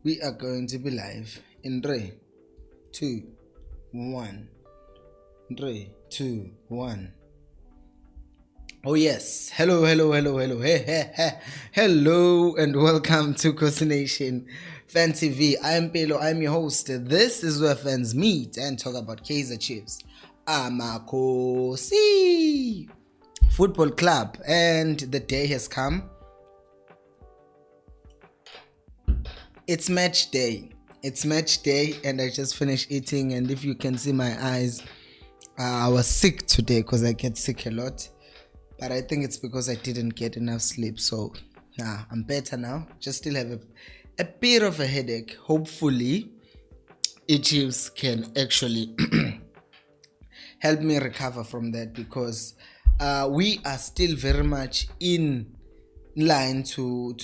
We are going to be live in 3, 2, 1. 3, 2, 1. Oh yes. Hello. Hello and welcome to Khosi Nation Fan TV. I'm Pelo, I'm your host. This is where fans meet and talk about Kaizer Chiefs. Khosi Football Club, and the day has come. It's match day. And I just finished eating, and if you can see my eyes, I was sick today because I get sick a lot, but I think it's because I didn't get enough sleep. So I'm better now. Just still have a bit of a headache. Hopefully Chiefs can actually help me recover from that, because we are still very much in line to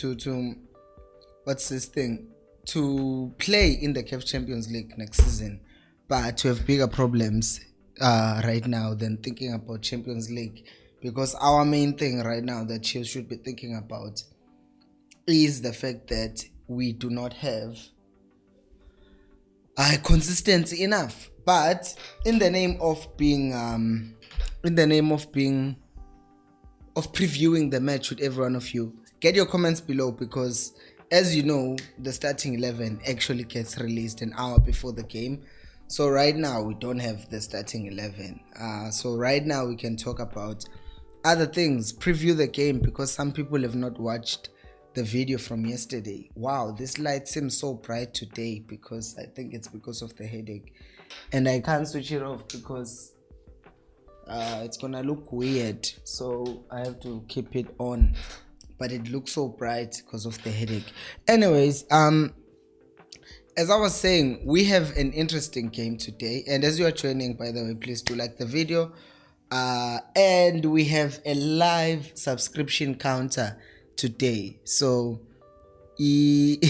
what's this thing, to play in the CAF Champions League next season, but to have bigger problems right now than thinking about Champions League, because our main thing right now that Chiefs should be thinking about is the fact that we do not have consistency enough. But in the name of previewing the match with every one of you, get your comments below, because as you know, the starting 11 actually gets released an hour before the game. So right now we don't have the starting 11. So right now we can talk about other things, preview the game, because some people have not watched the video from yesterday. Wow, this light seems so bright today, because I think it's because of the headache, and I can't switch it off because it's gonna look weird, so I have to keep it on, but it looks so bright because of the headache. Anyways, as I was saying, we have an interesting game today, and as you are joining, by the way, please do like the video, and we have a live subscription counter today. So we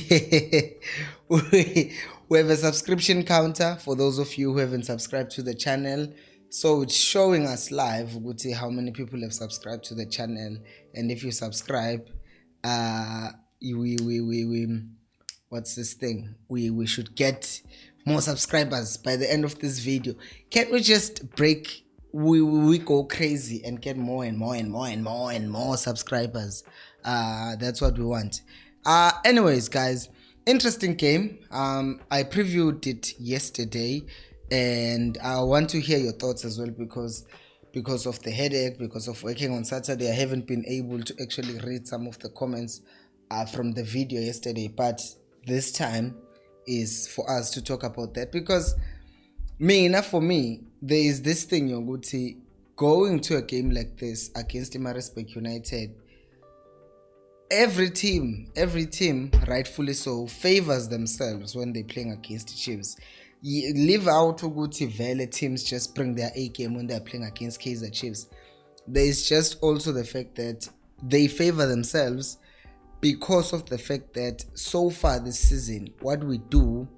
have a subscription counter for those of you who haven't subscribed to the channel. So it's showing us live, we would see how many people have subscribed to the channel, and if you subscribe, what's this thing? We should get more subscribers by the end of this video. Can't we just break? We go crazy and get more and more subscribers. That's what we want. Anyways, guys, interesting game. I previewed it yesterday, and I want to hear your thoughts as well, because of the headache, because of working on Saturday, I haven't been able to actually read some of the comments from the video yesterday. But this time is for us to talk about that, because for me, there is this thing, Yoguti, going to a game like this against Maritzburg United. Every team, rightfully so, favors themselves when they're playing against the Chiefs. You leave out Uguti Vele teams just bring their A game when they're playing against Kaizer Chiefs. There is just also the fact that they favor themselves because of the fact that so far this season, what we do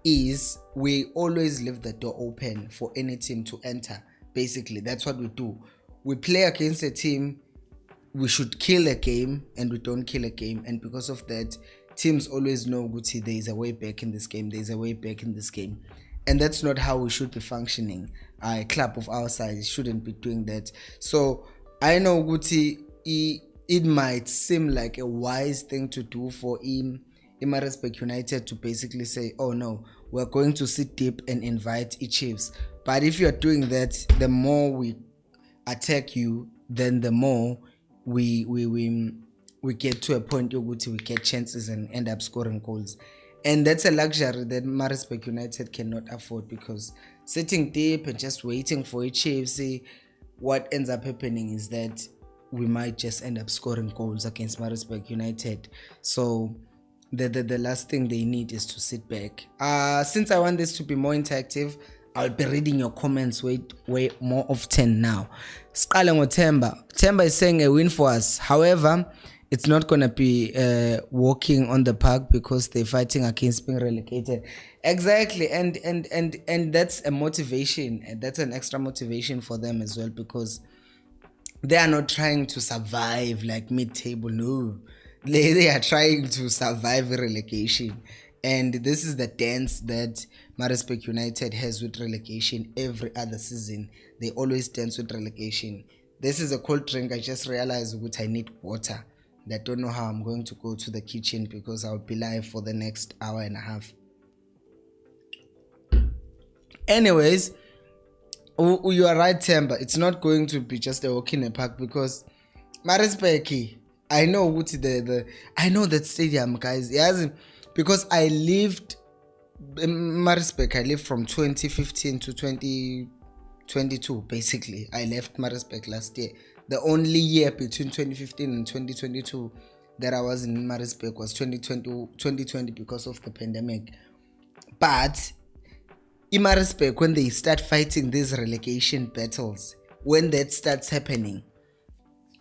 is we always leave the door open for any team to enter. Basically, that's what we do. We play against a team, we should kill a game, and we don't kill a game, and because of that, teams always know, Guti, there is a way back in this game, and that's not how we should be functioning. A club of our size shouldn't be doing that. So I know, Guti, it might seem like a wise thing to do for Maritzburg United to basically say, oh no, we're going to sit deep and invite Chiefs. But if you're doing that, the more we attack you, then the more we get to a point where we get chances and end up scoring goals. And that's a luxury that Maritzburg United cannot afford, because sitting deep and just waiting for Chiefs, what ends up happening is that we might just end up scoring goals against Maritzburg United. So the last thing they need is to sit back. Since I want this to be more interactive, I'll be reading your comments way more often now. Temba is saying a win for us. However, it's not gonna be walking on the park, because they're fighting against being relegated. Exactly, and that's a motivation, and that's an extra motivation for them as well, because they are not trying to survive like mid-table. No, they are trying to survive relegation, And this is the dance that Maritzburg United has with relegation every other season. They always dance with relegation. This is a cold drink. I just realized that I need water. I don't know how I'm going to go to the kitchen because I'll be live for the next hour and a half. Anyways, you are right, Temba. It's not going to be just a walk in the park because Maritzburg, I know what I know that stadium, guys. Yes, because I lived in Maritzburg. I lived from 2015 to 2022. Basically, I left Maritzburg last year. The only year between 2015 and 2022 that I was in Maritzburg was 2020 because of the pandemic. But in Maritzburg, when they start fighting these relegation battles, when that starts happening,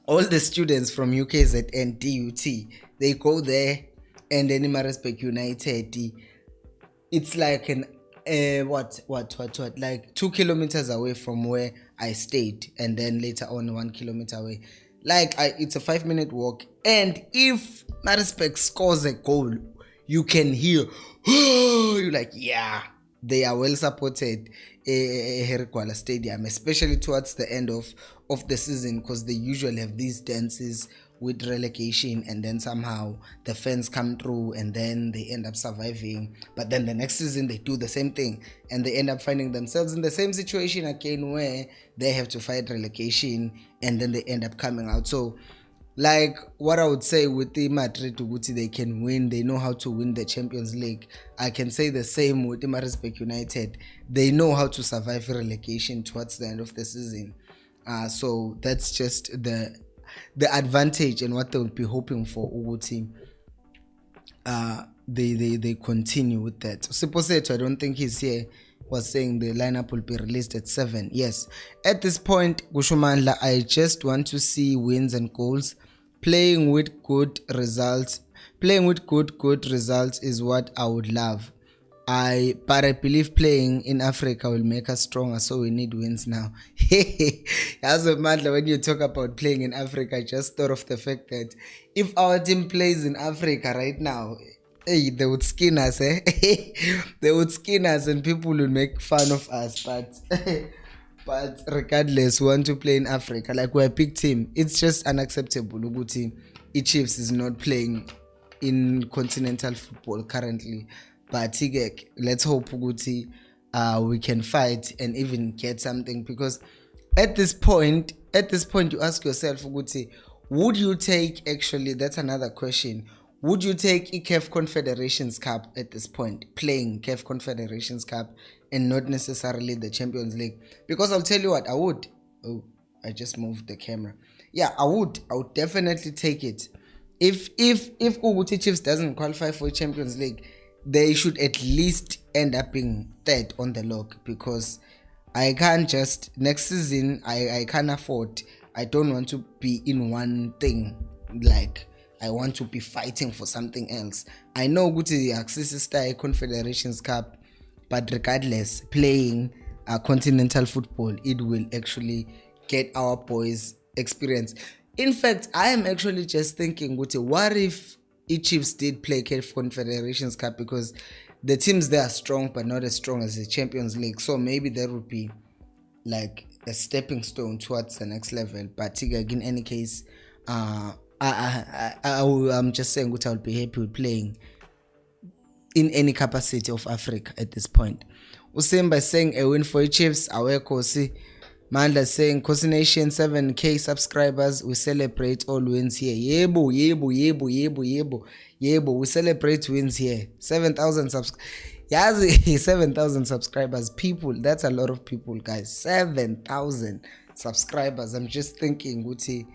all the students from UKZ and DUT, they go there, and then in Maritzburg United, it's like an like 2 kilometers away from where I stayed, and then later on 1 kilometer away. Like it's a 5-minute walk, and if Maritzburg scores a goal, you can hear, oh, you're like, yeah, they are well supported Herkwala Stadium, especially towards the end of the season, because they usually have these dances with relegation, and then somehow the fans come through and then they end up surviving. But then the next season they do the same thing and they end up finding themselves in the same situation again where they have to fight relegation and then they end up coming out. So like what I would say with the Madrid, they can win. They know how to win the Champions League. I can say the same with the Maritzburg United. They know how to survive relegation towards the end of the season. So that's just the advantage and what they would be hoping for. They continue with that. Siposeto, I don't think he's here, was saying the lineup will be released at 7. Yes, at this point, Gushumandla, I just want to see wins and goals. Playing with good results is what I would love. But I believe playing in Africa will make us stronger, so we need wins now. As a matter, when you talk about playing in Africa, I just thought of the fact that if our team plays in Africa right now, hey, they would skin us, eh? They would skin us and people would make fun of us. But regardless, we want to play in Africa. Like, we're a big team. It's just unacceptable. Uguti, Chiefs is not playing in continental football currently. But let's hope Uguti, we can fight and even get something. Because at this point, you ask yourself, Uguti, would you take, actually, that's another question. Would you take CAF Confederations Cup at this point, playing CAF Confederations Cup and not necessarily the Champions League? Because I'll tell you what, I would. Oh, I just moved the camera. Yeah, I would definitely take it. If Uguti Chiefs doesn't qualify for Champions League, they should at least end up being third on the log, because I can't just, next season, I can't afford, I don't want to be in one thing, like, I want to be fighting for something else. I know go to the Axis Star Confederations Cup, but regardless, playing continental football, it will actually get our boys experience. In fact, I am actually just thinking, what if Chiefs did play Confederations Cup, because the teams there are strong, but not as strong as the Champions League. So maybe there would be like a stepping stone towards the next level. But in any case, I'm just saying what I'll be happy with playing in any capacity of Africa at this point. Usimba saying a win for Chiefs, aware Khosi. Mandla saying Khosi Nation 7k subscribers, we celebrate all wins here. Yebo. We celebrate wins here. 7,000 7,000 subscribers. People, that's a lot of people, guys. 7,000 subscribers. I'm just thinking, Guti.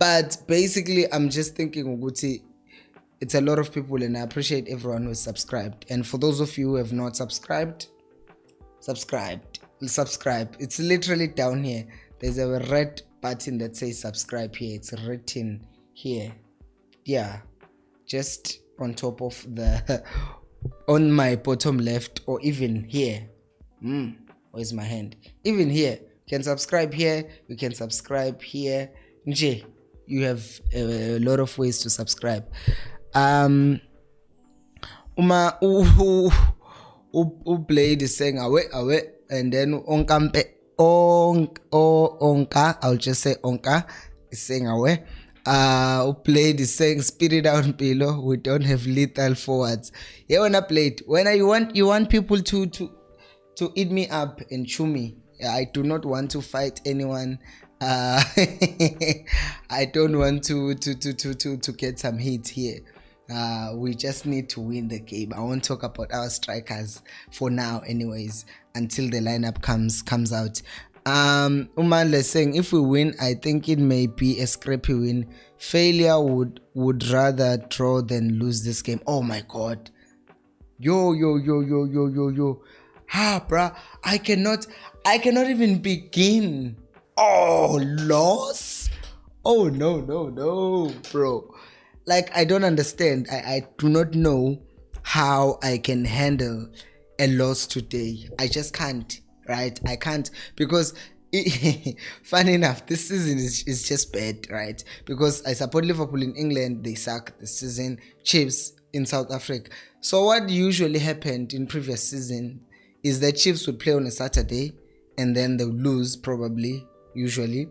But basically I'm just thinking, Uguti, it's a lot of people, and I appreciate everyone who's subscribed. And for those of you who have not subscribed, subscribe. It's literally down here. There's a red button that says subscribe here. It's written here. Yeah, just on top of the on my bottom left, or even here. Where's my hand? Even here, you can subscribe here. You can subscribe here. Nje, you have a lot of ways to subscribe. Uma Blade is saying away, and then Onkampe Onka, I'll just say Onka is saying away. Blade is saying spit it out below. We don't have lethal forwards. Yeah, when I played, when you want people to eat me up and chew me. I do not want to fight anyone. I don't want to get some heat here. We just need to win the game. I won't talk about our strikers for now anyways, until the lineup comes out. Umandla is saying if we win, I think it may be a scrappy win. Failure would rather draw than lose this game. Oh my god. Yo. Bruh, I cannot even begin. Oh, loss? Oh no, bro. Like, I don't understand. I do not know how I can handle a loss today. I just can't, right? I can't, because funny enough, this season is just bad, right? Because I support Liverpool in England, they suck this season. Chiefs in South Africa. So what usually happened in previous season is that Chiefs would play on a Saturday and then they would lose, probably, usually.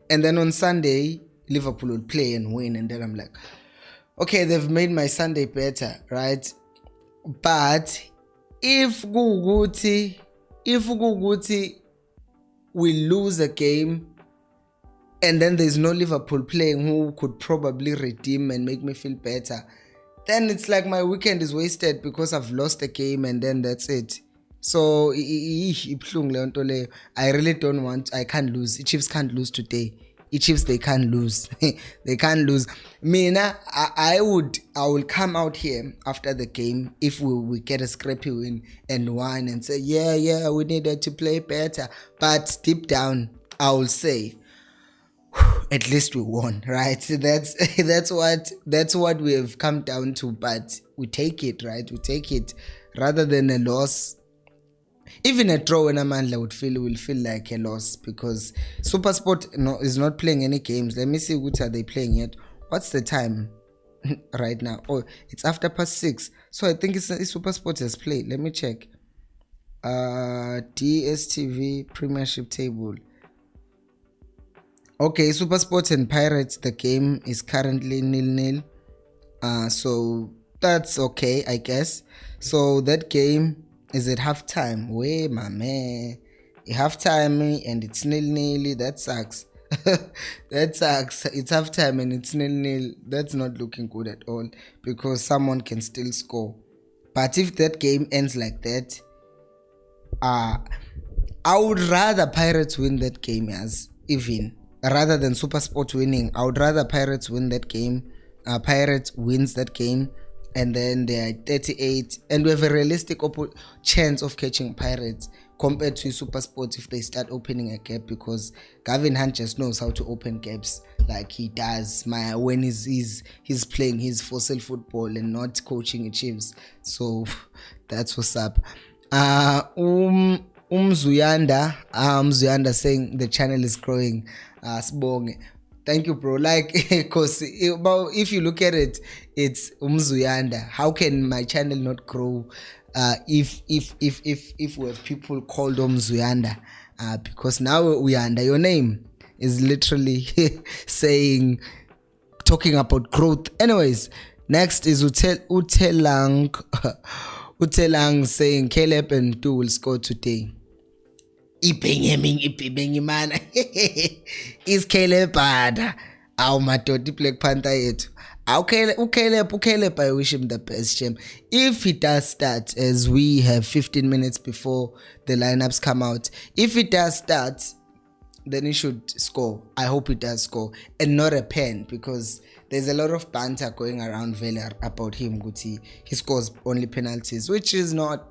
And then on Sunday, Liverpool would play and win. And then I'm like, okay, they've made my Sunday better, right? But if Guguti we lose a game and then there's no Liverpool playing who could probably redeem and make me feel better, then it's like my weekend is wasted because I've lost a game and then that's it. So I really don't want. I can't lose. Chiefs can't lose today. Chiefs, they can't lose. They can't lose. Mina, I will come out here after the game if we get a scrappy win and whine and say yeah we needed to play better. But deep down I will say, at least we won, right? That's what we have come down to. But we take it, right? We take it rather than a loss. Even a draw when Amandla will feel like a loss, because SuperSport is not playing any games. Let me see which are they playing yet. What's the time right now? Oh, it's after past 6. So I think it's SuperSport has played. Let me check. DStv Premiership table. Okay, SuperSport and Pirates, the game is currently 0-0. So that's okay, I guess. So that game is at halftime. Way, my man. Halftime and it's 0-0. That sucks. That sucks. It's halftime and it's 0-0. That's not looking good at all, because someone can still score. But if that game ends like that, I would rather Pirates win that game, as even rather than SuperSport winning. I would rather Pirates win that game. Pirates wins that game, and then they are 38, and we have a realistic chance of catching Pirates compared to SuperSport if they start opening a gap, because Gavin Hunt just knows how to open gaps like he does when he's playing his fossil football and not coaching the Chiefs. So that's what's up. Mzuyanda saying the channel is growing. Sibonge. Thank you, bro. Like, Khosi, if you look at it, it's Mzuyanda. How can my channel not grow if we have people called Mzuyanda? Because now we are under your name is literally talking about growth. Anyways, next is Utelang saying Caleb and Du will score today. Ibhengi man. Is Caleb bad? Aw madodi Black Panther yethu. Caleb, I wish him the best, Jim. If he does start, as we have 15 minutes before the lineups come out, if he does start, then he should score. I hope he does score, and not a pen, because there's a lot of banter going around Vela about him. Guti, he scores only penalties, which is not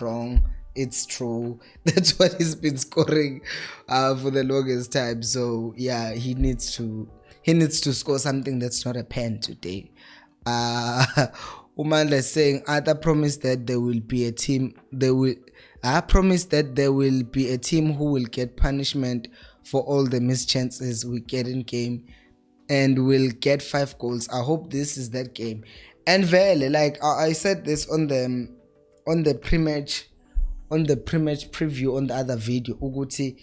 wrong. It's true. That's what he's been scoring for the longest time. So yeah, he needs to score something that's not a pen today. Umandla is saying, Arthur promised that there will be a team. I promise that there will be a team who will get punishment for all the mischances we get in game, and we'll get 5 goals. I hope this is that game. And vele, like I said this on the pre-match preview on the other video, ukuthi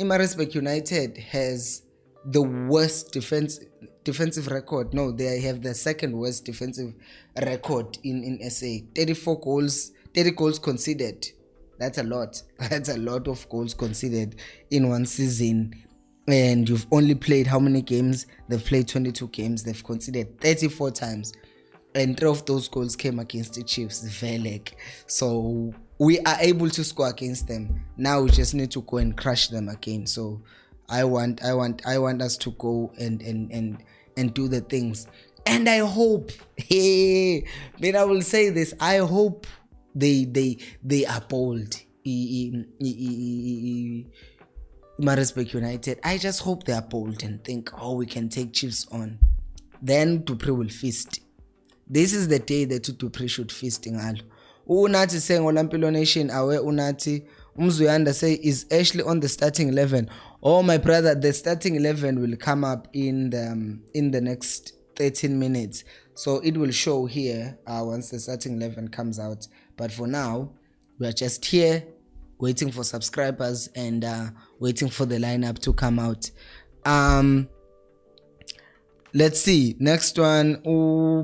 Maritzburg United has the worst defensive record. No, they have the second worst defensive record in SA. 30 goals conceded. That's a lot. That's a lot of goals conceded in one season. And you've only played how many games? They've played 22 games. They've conceded 34 times. And 3 of those goals came against the Chiefs. Velek. So we are able to score against them. Now we just need to go and crush them again. So I want us to go and do the things. And I hope, I will say this, I hope they are bold. Maritzburg United, I just hope they are bold and think, oh, we can take Chiefs on. Then Dupre will feast. This is the day that Dupre should feast ngalo. Unathi saying Olampilo Nation awe unathi Umzuyanda say is Ashley on the starting 11. Oh my brother, the starting 11 will come up in the next 13 minutes. So it will show here once the starting 11 comes out. But for now, we are just here waiting for subscribers and waiting for the lineup to come out. Let's see. Next one.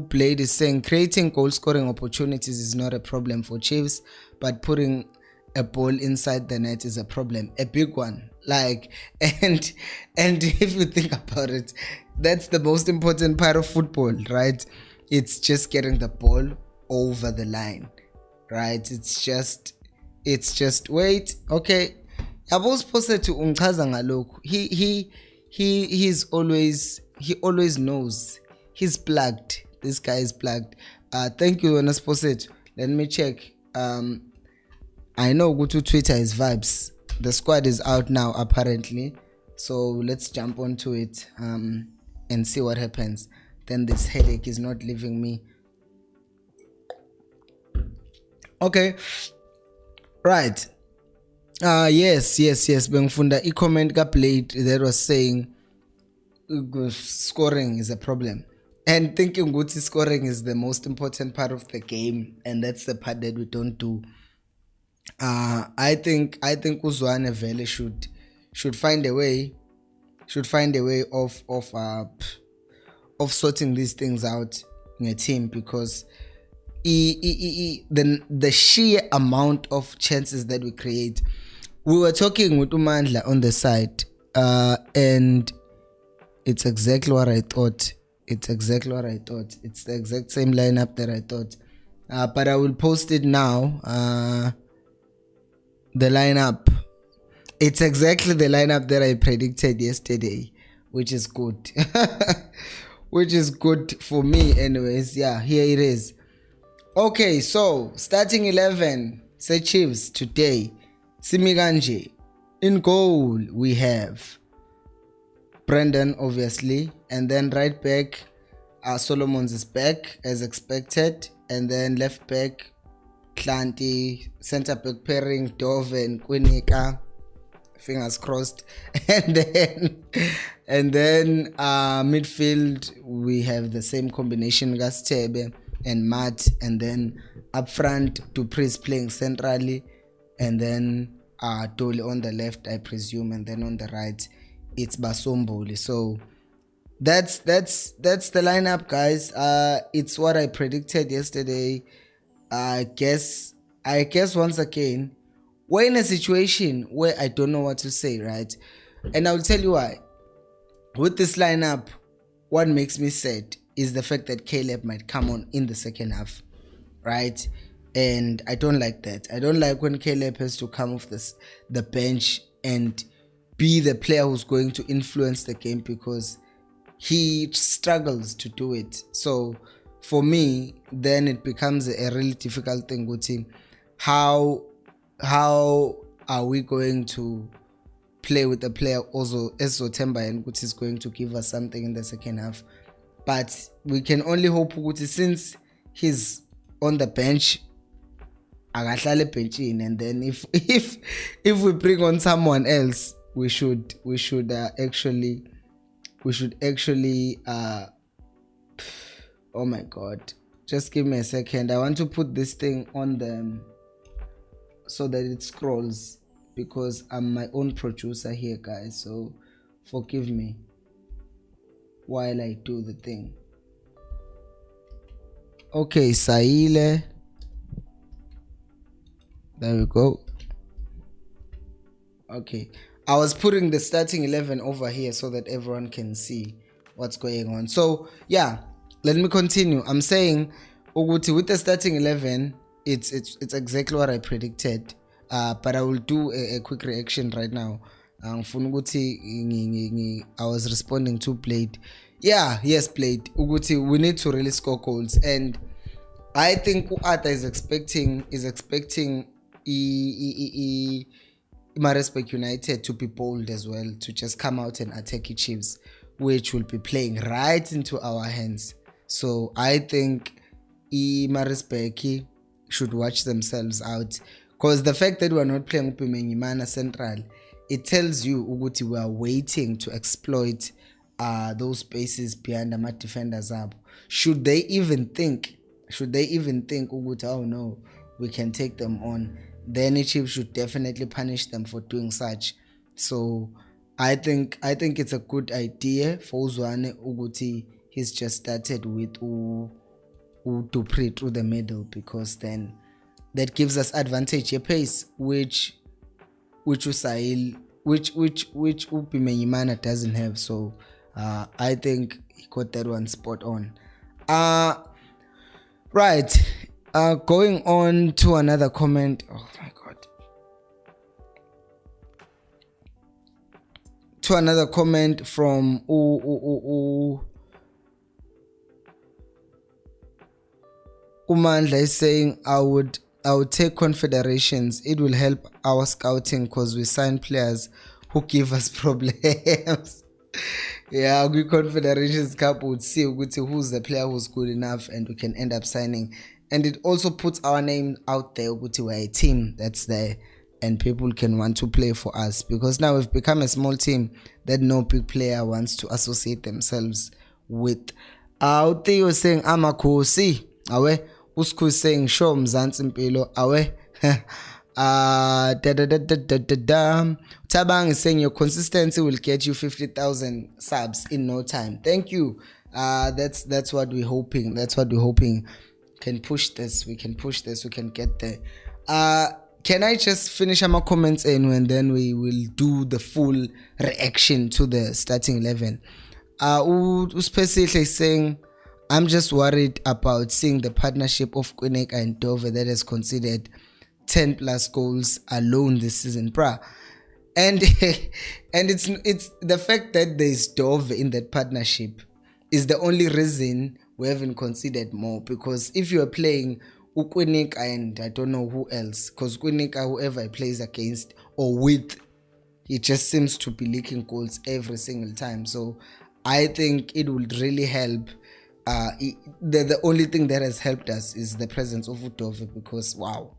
Blade is saying creating goal scoring opportunities is not a problem for Chiefs, but putting a ball inside the net is a problem, a big one. Like, and if you think about it, that's the most important part of football, right? It's just getting the ball over the line, right? It's just wait, okay. Yabo supposed to unchaza ngalokhu. He always knows. He's plugged. This guy is plugged. Thank you, Anasporset. Let me check. I know go to Twitter is vibes. The squad is out now apparently. So let's jump onto it and see what happens. Then this headache is not leaving me. Okay. Right. Yes. Bengfunda comment ka Blade that was saying scoring is a problem. And thinking good scoring is the most important part of the game, and that's the part that we don't do. I think Uzwane Vele should find a way of sorting these things out in a team, because the sheer amount of chances that we create. We were talking with Umandla on the side, and it's exactly what I thought. It's the exact same lineup that I thought. But I will post it now. The lineup. It's exactly the lineup that I predicted yesterday, which is good. Which is good for me anyways. Yeah, here it is. Okay, so starting 11, say Chiefs today. Simiganje. In goal, we have Brendan, obviously, and then right back, Solomons is back as expected, and then left back, Clanty, center back pairing, Dove and Kwinika, fingers crossed, and then midfield we have the same combination, Gastebe and Matt, and then up front, Dupre's playing centrally, and then Dole on the left, I presume, and then on the right, it's Basomboli. So that's the lineup, guys. It's what I predicted yesterday. I guess once again we're in a situation where I don't know what to say, right? And I'll tell you why. With this lineup, what makes me sad is the fact that Caleb might come on in the second half, right? And I don't like that. I don't like when Caleb has to come off the bench and be the player who's going to influence the game, because he struggles to do it. So for me, then it becomes a really difficult thing with him. How are we going to play with a player also as Zotemba, and which is going to give us something in the second half? But we can only hope, since he's on the bench, and then if we bring on someone else, we should actually actually oh my god, just give me a second. I want to put this thing on them so that it scrolls, because I'm my own producer here, guys, so forgive me while I do the thing. Okay, Saile, there we go. Okay, I was putting the starting 11 over here so that everyone can see what's going on. So yeah, let me continue. I'm saying Uguti, with the starting 11, it's exactly what I predicted, but I will do a quick reaction right now. I was responding to Blade. Yeah, yes, Blade. Uguti, we need to really score goals, and I think Uata is expecting Maritzburg United to be bold as well, to just come out and attack the Chiefs, which will be playing right into our hands. So I think Maritzburg should watch themselves out, because the fact that we're not playing Pietermaritzburg Central, it tells you Uguti we are waiting to exploit those spaces behind the defenders up. Should they even think Uguti, oh no, we can take them on, then the Chiefs should definitely punish them for doing such. So I think it's a good idea for Uzwane Uguti. He's just started with Dupree through the middle, because then that gives us advantage a pace which Usail which Pietermaritzburg doesn't have. So I think he got that one spot on. Right. Going on to another comment. Oh my god. To another comment from Umandla is saying, I would take confederations. It will help our scouting because we sign players who give us problems. Yeah, we Confederations Cup would see who's the player who's good enough, and we can end up signing. And it also puts our name out there. We're a team that's there, and people can want to play for us, because now we've become a small team that no big player wants to associate themselves with. Theo saying, I'm a Khosi. Awe. Usku is saying, show Mzansi Mpilo. Awe. Tabang is saying your consistency will get you 50,000 subs in no time. Thank you. That's what we're hoping. Can push this. We can get there. Can I just finish my comments and then we will do the full reaction to the starting 11? Specifically saying, I'm just worried about seeing the partnership of Kwinika and Dove that has considered 10 plus goals alone this season, bruh. And it's the fact that there's Dove in that partnership is the only reason we haven't considered more, because if you are playing Kwinika and I don't know who else, because Kwinika, whoever he plays against or with, he just seems to be leaking goals every single time. So I think it would really help. The only thing that has helped us is the presence of Dove, because wow,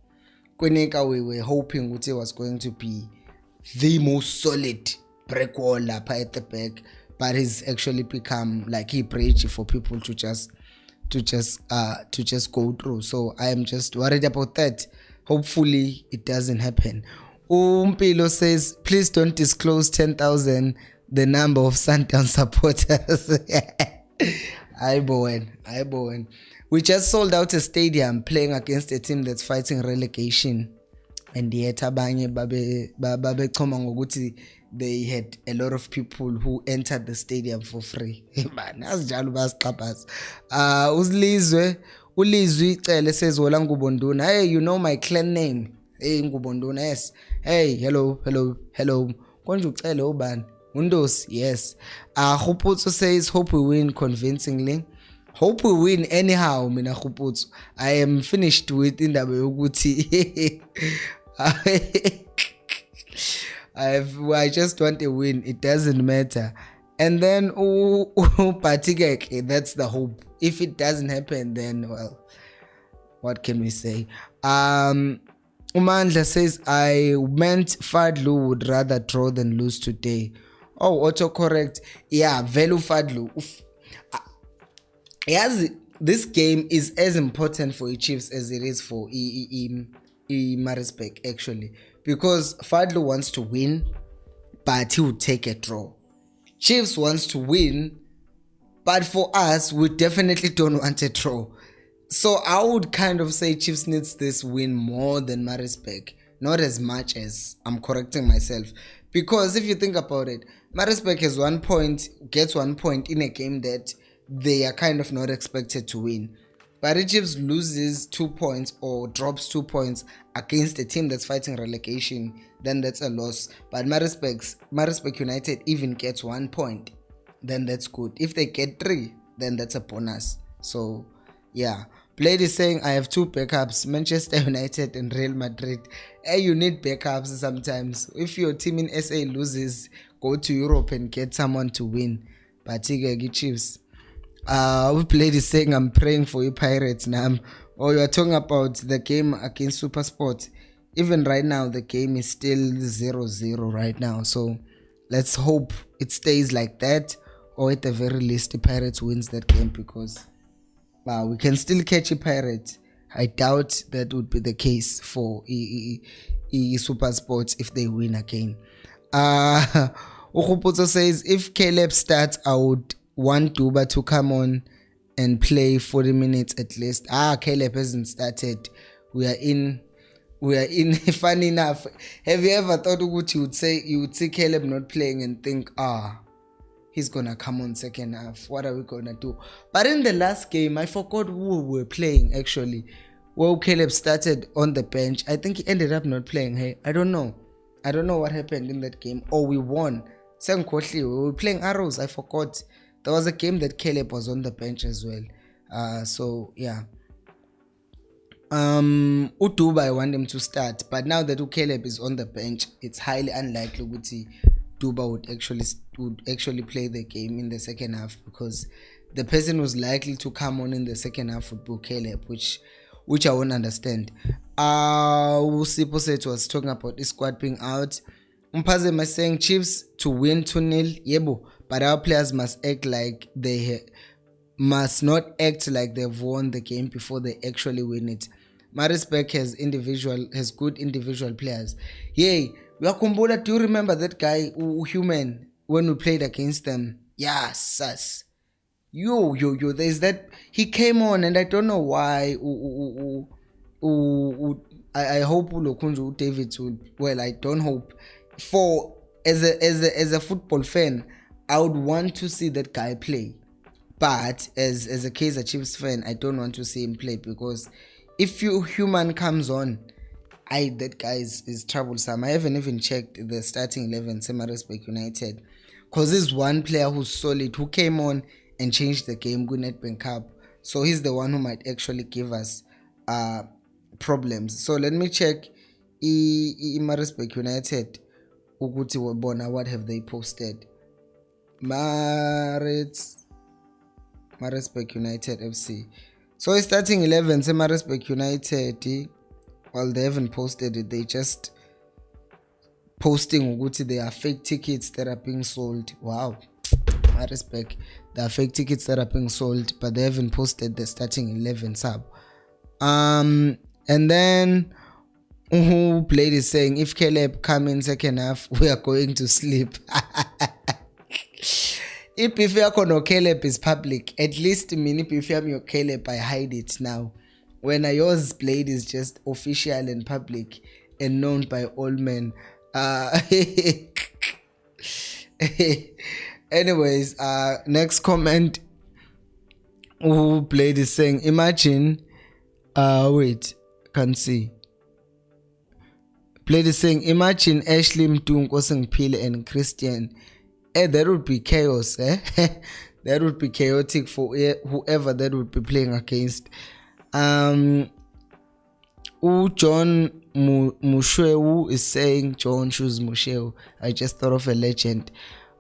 Kwinika, we were hoping Uti was going to be the most solid break wall up at the back, but he's actually become like he bridge for people to just go through. So I am just worried about that. Hopefully it doesn't happen. Umpilo says, please don't disclose 10,000 the number of Sundown supporters. I Bowen. We just sold out a stadium playing against a team that's fighting relegation, and yet abanye babe choma ngokuthi they had a lot of people who entered the stadium for free. Man, asijalo basiqaphaza. Ulizwi Cele says wala Ngubonduna. Hey, you know my clan name. Hey, Ngubonduna, yes. Hey, hello. Konje ucele ubani? Windows, yes. Khuputso says, hope we win convincingly. Hope we win anyhow, mina Khuputso. I am finished with indaba yokuthi I just want a win. It doesn't matter. And then Patigek, that's the hope. If it doesn't happen, then well, what can we say? Umandla says, I meant Fadlu would rather draw than lose today. Oh, autocorrect. Yeah, Velu Fadlu. Yes, this game is as important for Chiefs as it is for Maritzburg, actually, because Fadlu wants to win, but he would take a draw. Chiefs wants to win, but for us, we definitely don't want a draw. So I would kind of say Chiefs needs this win more than Maritzburg. Not as much as, I'm correcting myself. Because if you think about it, Maritzburg has 1 point, gets 1 point in a game that they are kind of not expected to win. But if Chiefs loses 2 points or drops 2 points against a team that's fighting relegation, then that's a loss. But Maritzburg United even gets 1 point, then that's good. If they get 3, then that's a bonus. So yeah, Blade is saying I have 2 backups, Manchester United and Real Madrid. Hey, you need backups sometimes. If your team in SA loses, go to Europe and get someone to win. But Chiefs. Blade is saying I'm praying for you Pirates now. Or you are talking about the game against Supersport. Even right now the game is still 0-0 right now. So let's hope it stays like that, or at the very least the Pirates wins that game, because we can still catch a Pirate. I doubt that would be the case for Super Sports if they win again. Ukhupuzo says if Caleb starts, I would want Duba to come on and play 40 minutes at least. Caleb hasn't started. We are in. Funny enough, have you ever thought you would see Caleb not playing and think, he's gonna come on second half, what are we gonna do? But in the last game, I forgot who we were playing actually. Well, Caleb started on the bench. I think he ended up not playing. Hey, I don't know what happened in that game. Or we won. We were playing Arrows. I forgot. There was a game that Caleb was on the bench as well. So yeah. Uduba, I want him to start, but now that Caleb is on the bench, it's highly unlikely that Duba would actually play the game in the second half, because the person who's likely to come on in the second half would be Caleb, which I won't understand. Usipo said was talking about the squad being out. Mpazem is saying Chiefs to win 2-0, yebo, but our players must not act like they've won the game before they actually win it. Maritzburg has good individual players. Yay, Wakumbula, do you remember that guy Human when we played against them? Yeah, sus. Yo, there's that, he came on and I don't know why. I hope Ulokunju David would, well, I don't hope. As a football fan, I would want to see that guy play. But as a Kaizer Chiefs fan, I don't want to see him play, because if Human comes on, that guy is troublesome. I haven't even checked the starting 11 Maritzburg United, because there's one player who's solid, who came on and changed the game, Mancave Cup. So he's the one who might actually give us problems. So let me check Maritzburg United. What have they posted? Maritzburg United FC. So it's starting 11 Maritzburg United. Well, they haven't posted it. They just posting there are fake tickets that are being sold. Wow. Maritzburg. There are fake tickets that are being sold, but they haven't posted the starting 11 sub. And then who played is saying if Caleb come in second half, we are going to sleep. If no Caleb is public, at least if your Caleb, I hide it now. When yours played is just official and public and known by all men. Anyways, next comment. Who played is saying, imagine, wait, can't see. Played is saying, imagine Ashley Mtungo Pile and Christian. That would be chaos, That would be chaotic for whoever that would be playing against. John Musheu is saying, John Shoes Musheu, I just thought of a legend.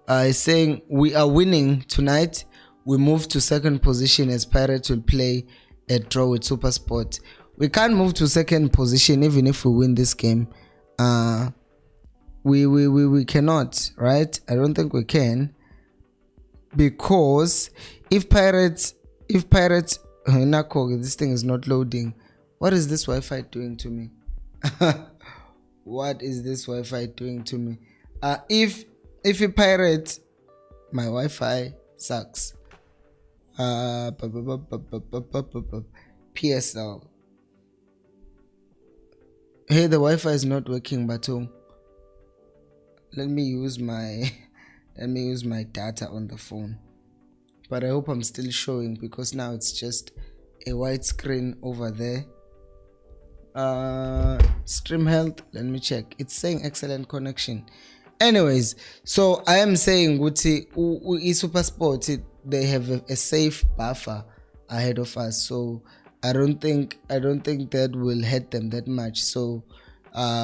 Is saying we are winning tonight. We move to second position as Pirates will play a draw with Supersport. We can't move to second position even if we win this game. we cannot, right? I don't think we can, because if pirates Nako, this thing is not loading. What is this Wi-Fi doing to me? What is this Wi-Fi doing to me? If you pirate, my Wi-Fi sucks. PSL. Hey, the Wi-Fi is not working, but let me use my data on the phone. But I hope I'm still showing, because now it's just a white screen over there. Stream health, let me check. It's saying excellent connection. Anyways, so I am saying eSuperSport, they have a safe buffer ahead of us, so I don't think that will hurt them that much. So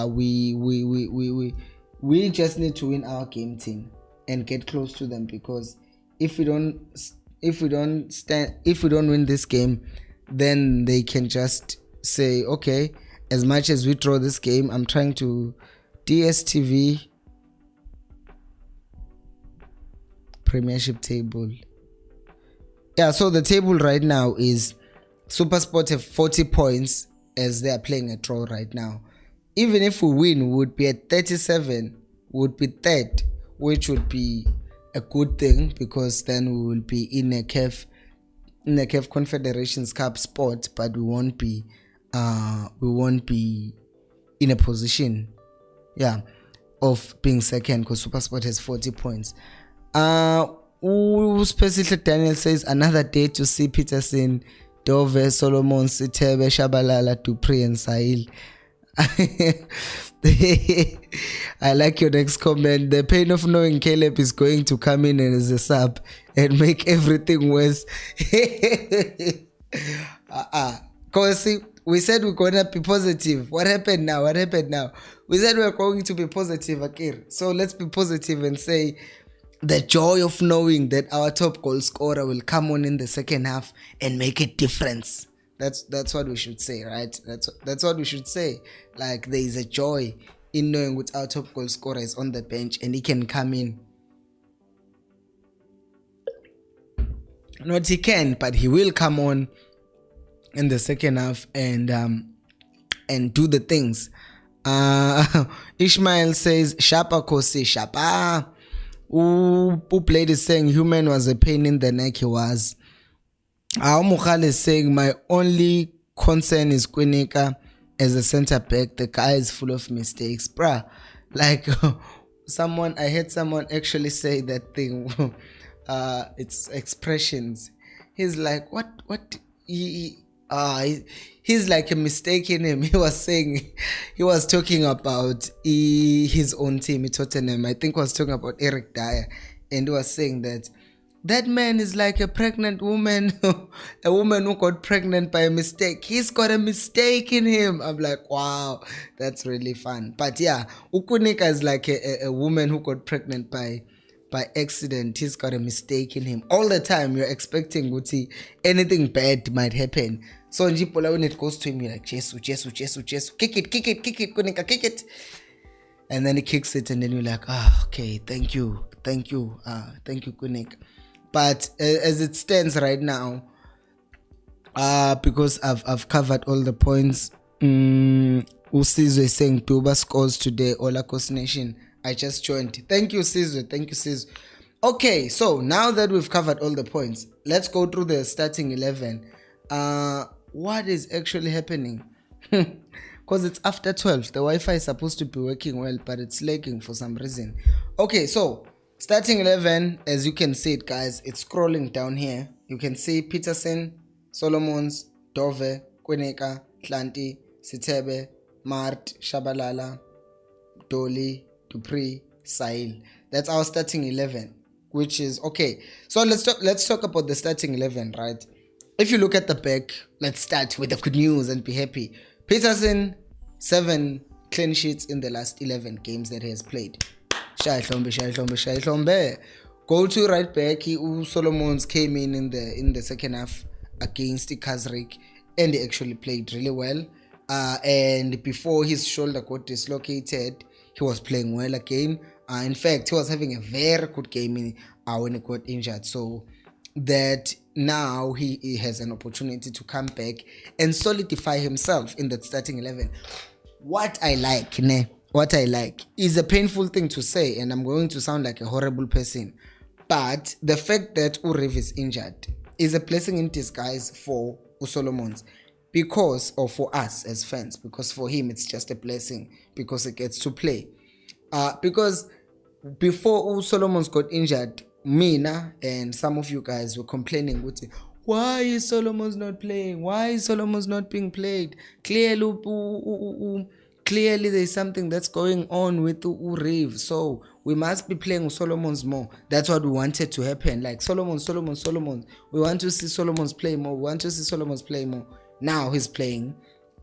we just need to win our game, team, and get close to them, because if we don't win this game, then they can just say, okay, as much as we draw this game, I'm trying to DStv Premiership table. Yeah, so the table right now is SuperSport have 40 points as they are playing a draw right now. Even if we win, we would be at 37, would be third, which would be a good thing, because then we will be in a CAF Confederations Cup spot, but we won't be in a position, of being second, because SuperSport has 40 points. Specifically, Daniel says another day to see Peterson, Dove, Solomon, Sitebe, Shabalala, Dupree, and Sahil. I like your next comment. The pain of knowing Caleb is going to come in as a sub and make everything worse. Khosi, we said we're gonna be positive. What happened now? We said we're going to be positive, Akir. So let's be positive and say the joy of knowing that our top goal scorer will come on in the second half and make a difference. That's what we should say, right? That's what we should say. Like, there is a joy in knowing that our top goal scorer is on the bench and he can come in. Not he can, but he will come on in the second half and do the things. Ishmael says, Shapa Khosi, Shapa. Who played is saying Human was a pain in the neck. He was. Mukhal is saying my only concern is Kwinika as a center back. The guy is full of mistakes, bruh. Like I heard someone actually say that thing. It's expressions. He's like, what? He's like a mistake in him. He was talking about his own team, Tottenham. I think was talking about Eric Dyer, and he was saying that man is like a pregnant woman, a woman who got pregnant by a mistake. He's got a mistake in him. I'm like, wow, that's really fun. But yeah, Ukunika is like a woman who got pregnant by accident. He's got a mistake in him. All the time you're expecting Guti, anything bad might happen. So Njipola, when it goes to him, you're like, Jesu, kick it, Kunika, kick it. And then he kicks it, and then you're like, okay, thank you, Kunika. But as it stands right now, because I've covered all the points, Usizwe is saying Tuba scores today, Ola Khosi Nation. I just joined. Thank you, Sizwe. Okay, so now that we've covered all the points, let's go through the starting 11. What is actually happening? Because it's after 12. The Wi-Fi is supposed to be working well, but it's lagging for some reason. Okay, so starting 11, as you can see it, guys, it's scrolling down here. You can see Peterson, Solomons, Dove, Kwinika, Tlanti, Sitebe, Mart, Shabalala, Dolly, Dupree, Sahil. That's our starting 11, which is okay. So let's talk about the starting 11, right? If you look at the back, let's start with the good news and be happy. Peterson, 7 clean sheets in the last 11 games that he has played. Shai Hlombe. Go to right back. Solomons came in the second half against Kaizer, and he actually played really well. And before his shoulder got dislocated, he was playing well again. In fact, he was having a very good game when he got injured. So that now he has an opportunity to come back and solidify himself in that starting 11. What I like is a painful thing to say, and I'm going to sound like a horrible person, but the fact that Uriv is injured is a blessing in disguise for Solomons, because, or for us as fans, because for him it's just a blessing because he gets to play. Because before Solomons got injured, Mina and some of you guys were complaining, why is Solomons not playing? Why is Solomons not being played? Clearly there's something that's going on with Uriv, so we must be playing Solomons more. That's what we wanted to happen. Like Solomons. We want to see Solomons play more. Now he's playing,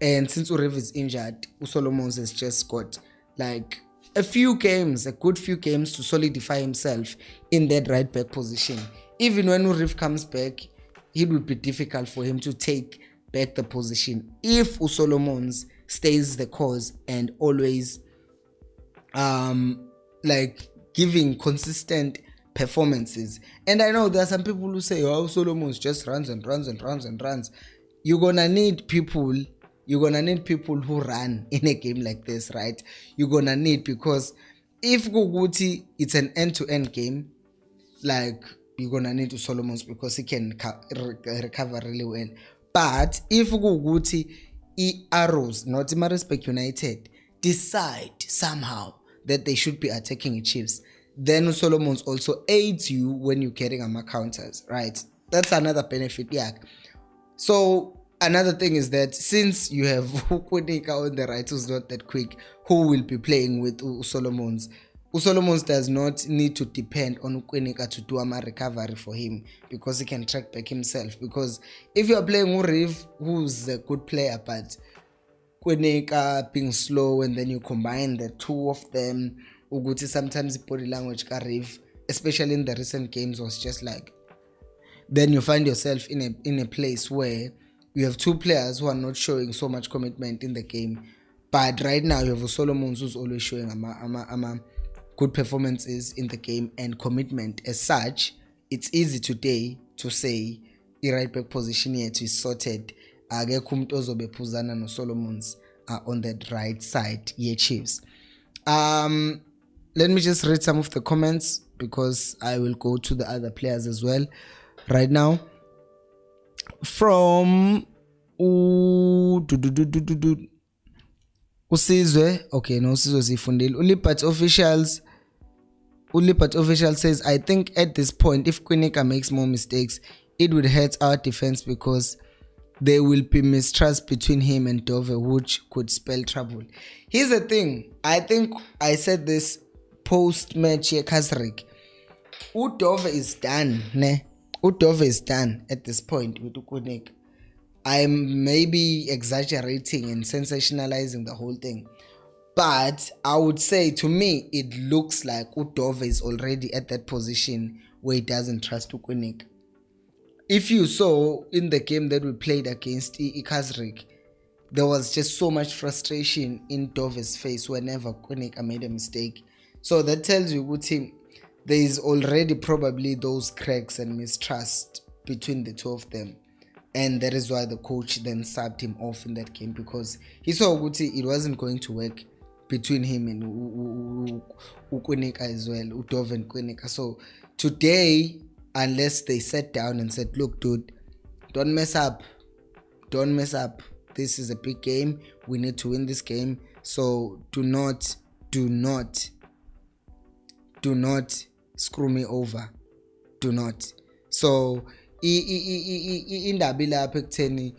and since Uriv is injured, Solomons has just got like a good few games to solidify himself in that right back position. Even when Uriv comes back, it would be difficult for him to take back the position if Solomons stays the course and always like giving consistent performances. And I know there are some people who say, oh, Solomons just runs. You're gonna need people who run in a game like this, right? You're gonna need, because if Guguti it's an end-to-end game, like you're gonna need Solomons because he can recover really well. But if Guguti Arrows, not Maritzburg United, decide somehow that they should be attacking Chiefs, then Solomons also aids you when you're getting counters, right? That's another benefit, yeah. So another thing is that since you have Ukwenika on the right, who's not that quick, who will be playing with Solomons, Solomons does not need to depend on Ukwenika to do a recovery for him, because he can track back himself. Because if you are playing Uriv, who's a good player, but Ukwenika being slow, and then you combine the two of them, Uguti sometimes body language Uriv, especially in the recent games, was just like, then you find yourself in a place where you have two players who are not showing so much commitment in the game. But right now you have Solomons who's always showing good performances in the game and commitment. As such, it's easy today to say the right back position here is sorted. Puzana no Solomons on that right side, Chiefs. Let me just read some of the comments, because I will go to the other players as well right now. From Usizwe, okay, no, Usizwe Sifundile. Ulipat official says, I think at this point, if Kwinika makes more mistakes, it would hurt our defense, because there will be mistrust between him and Dove, which could spell trouble. Here's the thing, I think I said this post-match here, Kazrik. Dove is done, ne? Dove is done at this point with Ukwenika. I'm maybe exaggerating and sensationalizing the whole thing, but I would say, to me, it looks like Dove is already at that position where he doesn't trust Ukwenika. If you saw in the game that we played against Kazrik, there was just so much frustration in Dove's face whenever Ukwenika made a mistake. So that tells you there is already probably those cracks and mistrust between the two of them. And that is why the coach then subbed him off in that game, because he saw it wasn't going to work between him and Ukwenika as well, Udove and Ukwenika. So today, unless they sat down and said, look, dude, don't mess up. This is a big game. We need to win this game. So do not screw me over. Do not. So indaba lapha ekutheni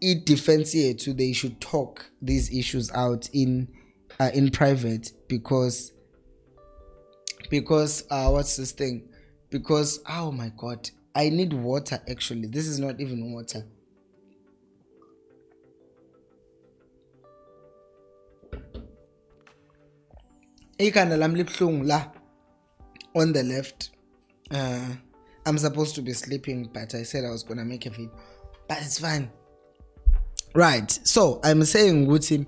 i-defense yethu, they should talk these issues out in private, because what's this thing? Because, oh my God, I need water. Actually, this is not even water. Ikhanda lami libuhlungu la on the left. I'm supposed to be sleeping, but I said I was gonna make a video, but it's fine. Right, so I'm saying, Guti,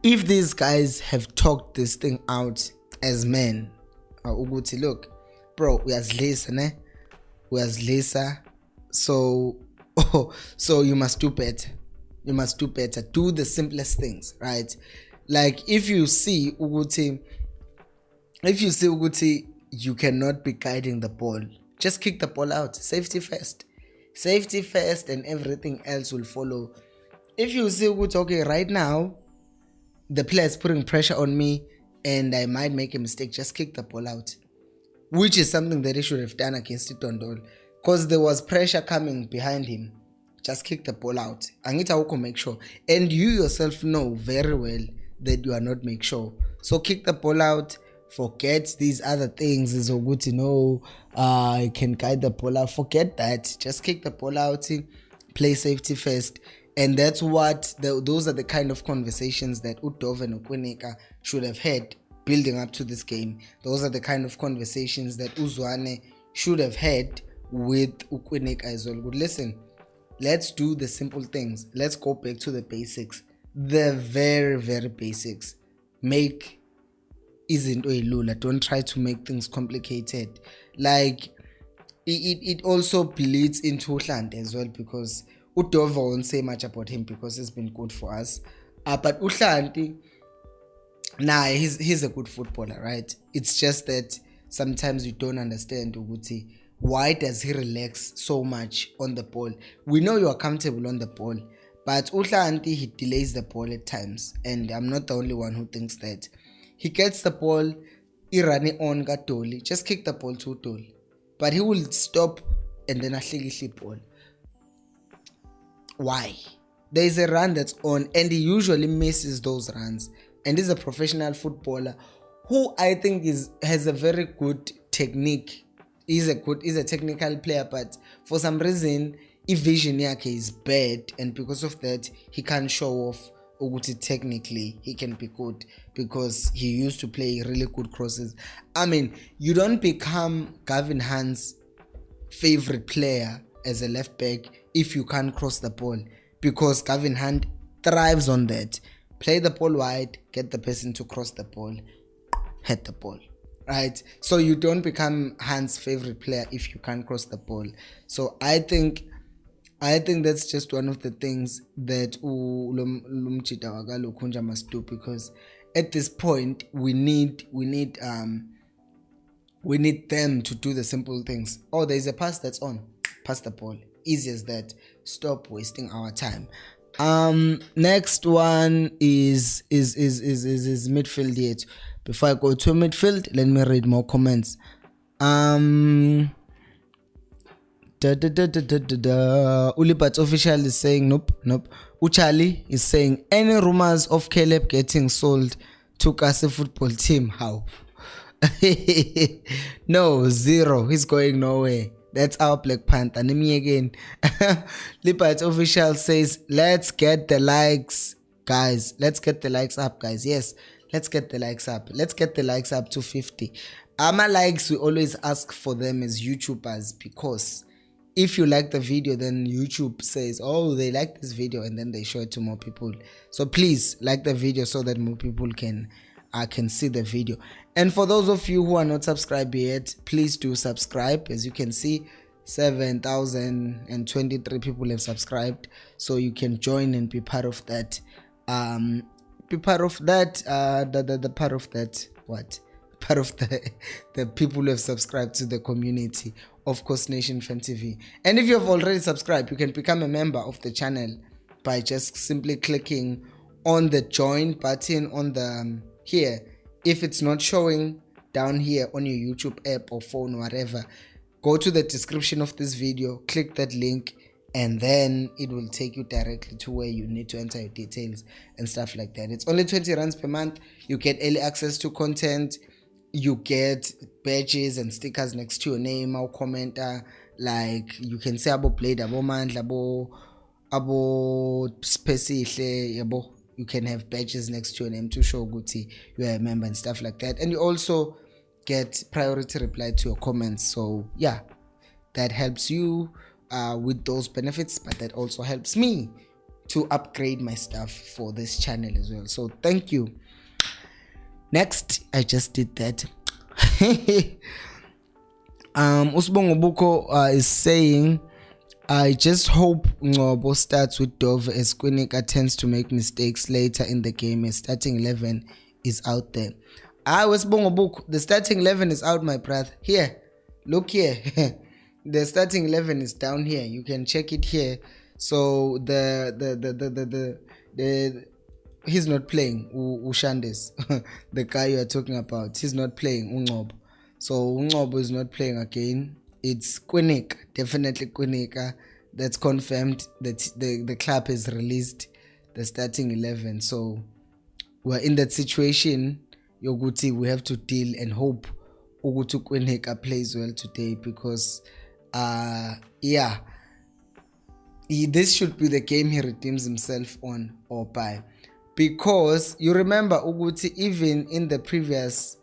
if these guys have talked this thing out as men, ukuthi look bro, uyazilisa ne, uyazilisa, so so you must do better, do the simplest things, right? Like if you see ukuthi you cannot be guiding the ball, just kick the ball out. Safety first, and everything else will follow. If you see okay, right now the player is putting pressure on me and I might make a mistake, just kick the ball out, which is something that he should have done against Itondol, because there was pressure coming behind him. Just kick the ball out. Angita make sure, and you yourself know very well that you are not make sure. So kick the ball out. Forget these other things. Is a good to know. I can guide the ball out. Forget that. Just kick the ball out. Play safety first. And that's what those are the kind of conversations that Udov and Ukwinika should have had building up to this game. Those are the kind of conversations that Uzwane should have had with Ukwinika as well. Good, listen, let's do the simple things. Let's go back to the basics. The very, very basics. Make izinto elula. Don't try to make things complicated. Like it also bleeds into Uhlande as well, because Udova won't say much about him because he's been good for us. But Uhlande, he's a good footballer, right? It's just that sometimes you don't understand Uguti. Why does he relax so much on the ball? We know you are comfortable on the ball, but Uhlande, he delays the ball at times, and I'm not the only one who thinks that. He gets the ball, he run it on Gatoli, just kick the ball to Toli, but he will stop and then a ball. Why? There is a run that's on, and he usually misses those runs. And he's a professional footballer who I think has a very good technique. He's a technical player, but for some reason, his vision is bad, and because of that, he can't show off ukuthi technically he can be good, because he used to play really good crosses. I mean, you don't become Gavin Hunt's favorite player as a left back if you can't cross the ball, because Gavin Hunt thrives on that. Play the ball wide, get the person to cross the ball, hit the ball, right? So you don't become Hunt's favorite player if you can't cross the ball. So I think that's just one of the things that Lumchita Wagalo Kunja must do, because at this point we need them to do the simple things. Oh, there's a pass that's on. Pass the ball. Easy as that. Stop wasting our time. Next one is midfield yet. Before I go to midfield, let me read more comments. Ulipat official is saying nope. Uchali is saying any rumors of Caleb getting sold to Khosi football team? How? No, zero. He's going nowhere. That's our Black Panther. And me again. Lipat official says, let's get the likes, guys. Let's get the likes up, guys. Yes, let's get the likes up. Let's get the likes up to 50. My likes, we always ask for them as YouTubers, because if you like the video, then YouTube says, oh, they like this video, and then they show it to more people. So please like the video so that more people can see the video. And for those of you who are not subscribed yet, please do subscribe. As you can see, 7,023 people have subscribed, so you can join and be part of that. The people who have subscribed to the community of Khosi Nation Fan TV. And if you have already subscribed, you can become a member of the channel by just simply clicking on the join button on the here. If it's not showing down here on your YouTube app or phone or whatever, go to the description of this video, click that link, and then it will take you directly to where you need to enter your details and stuff like that. It's only 20 rands per month. You get early access to content. You get badges and stickers next to your name or commenter. Like you can say abo played, abo mandla, abo spesihle, yabo. You can have badges next to your name to show Guti you are a member and stuff like that. And you also get priority reply to your comments. So yeah, that helps you with those benefits, but that also helps me to upgrade my stuff for this channel as well. So thank you. Next, I just did that. Usbongo Buko is saying, I just hope Ngobo starts with Dove, as Kwinika tends to make mistakes later in the game. A starting 11 is out there. Usbongo Buko, the starting 11 is out, my brother. Here, look here. The starting 11 is down here. You can check it here. So he's not playing. Ushandes, the guy you are talking about, he's not playing. Ungobo. So Ungobo is not playing again. It's Kwinika, definitely Kwinika. That's confirmed that the club has released the starting 11. So we're in that situation. Yoguti, we have to deal and hope Ugutu Kwinika plays well today, because this should be the game he redeems himself on or by. Because you remember Uguti, even in the previous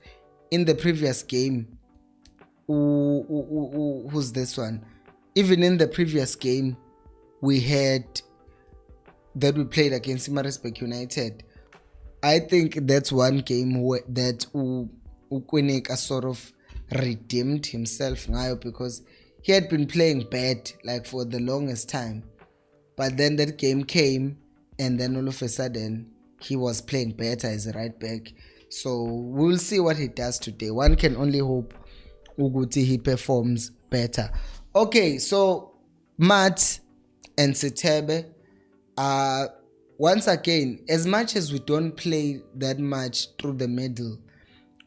game, who's this one? Even in the previous game, we had that we played against Maritzburg United. I think that's one game where that Kwinika sort of redeemed himself now, because he had been playing bad like for the longest time. But then that game came, and then all of a sudden he was playing better as a right back. So we'll see what he does today. One can only hope Uguti he performs better. Okay, so Matt and Sitebe, once again, as much as we don't play that much through the middle,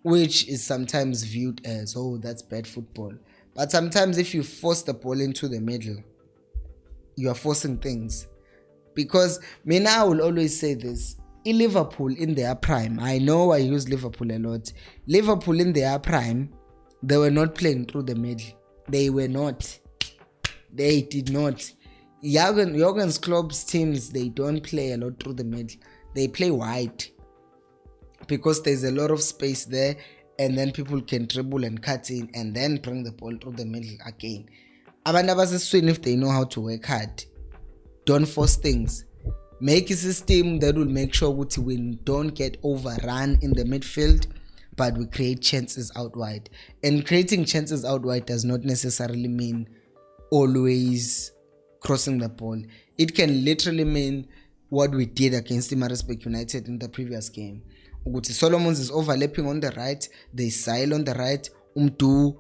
which is sometimes viewed as, oh, that's bad football. But sometimes if you force the ball into the middle, you are forcing things. Because I will always say this, in Liverpool in their prime, I know I use Liverpool a lot. Liverpool in their prime, they were not playing through the middle. They were not. They did not. Jurgen Klopp's teams, they don't play a lot through the middle. They play wide, because there's a lot of space there, and then people can dribble and cut in and then bring the ball through the middle again. If they know how to work hard, don't force things. Make a system that will make sure we don't get overrun in the midfield, but we create chances out wide. And creating chances out wide does not necessarily mean always crossing the ball. It can literally mean what we did against Pietermaritzburg United in the previous game. Solomons is overlapping on the right, there's Sile on the right, Umdu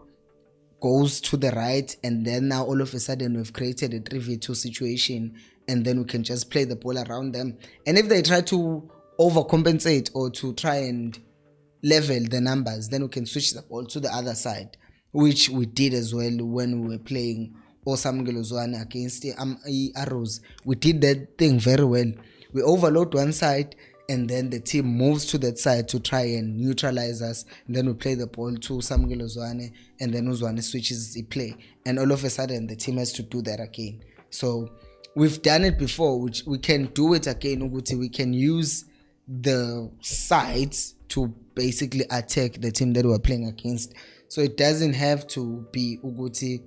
goes to the right, and then now all of a sudden we've created a 3v2 situation, and then we can just play the ball around them. And if they try to overcompensate or to try and level the numbers, then we can switch the ball to the other side, which we did as well when we were playing Osamgelozwane against the Arrows. We did that thing very well. We overload one side, and then the team moves to that side to try and neutralize us, and then we play the ball to Samgelozwane, and then Uzwane switches the play, and all of a sudden the team has to do that again. So we've done it before, which we can do it again. Uguti, we can use the sides to basically attack the team that we're playing against. So it doesn't have to be Uguti.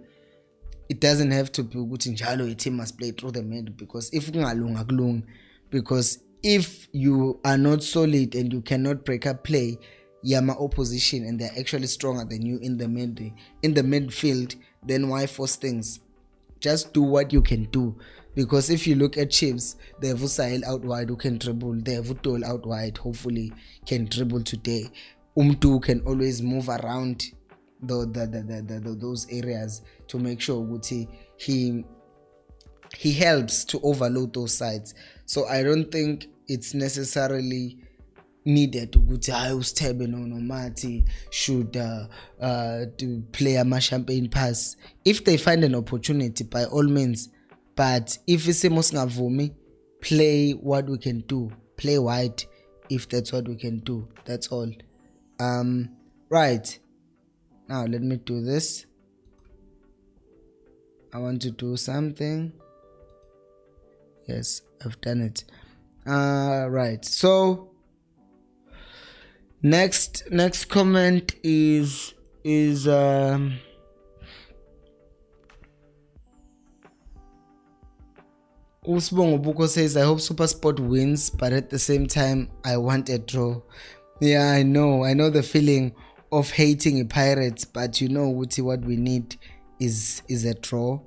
It doesn't have to be Uguti njalo a team must play through the middle, because if if you are not solid and you cannot break up play, Yama opposition, and they're actually stronger than you in the midfield, then why force things? Just do what you can do. Because if you look at Chiefs, they have Usail out wide who can dribble, they have Utol out wide, hopefully can dribble today. Umtu can always move around those areas to make sure Uguti he helps to overload those sides. So I don't think it's necessarily needed to go to Steben or Mati should to play a champagne pass if they find an opportunity, by all means. But if it's a play what we can do, play wide if that's what we can do. That's all. Right, now let me do this. I want to do something. Yes, I've done it. Right, so next comment is Usbongo Buko says, I hope SuperSport wins, but at the same time, I want a draw. Yeah, I know the feeling of hating a Pirates, but you know, Uti, what we need is a draw.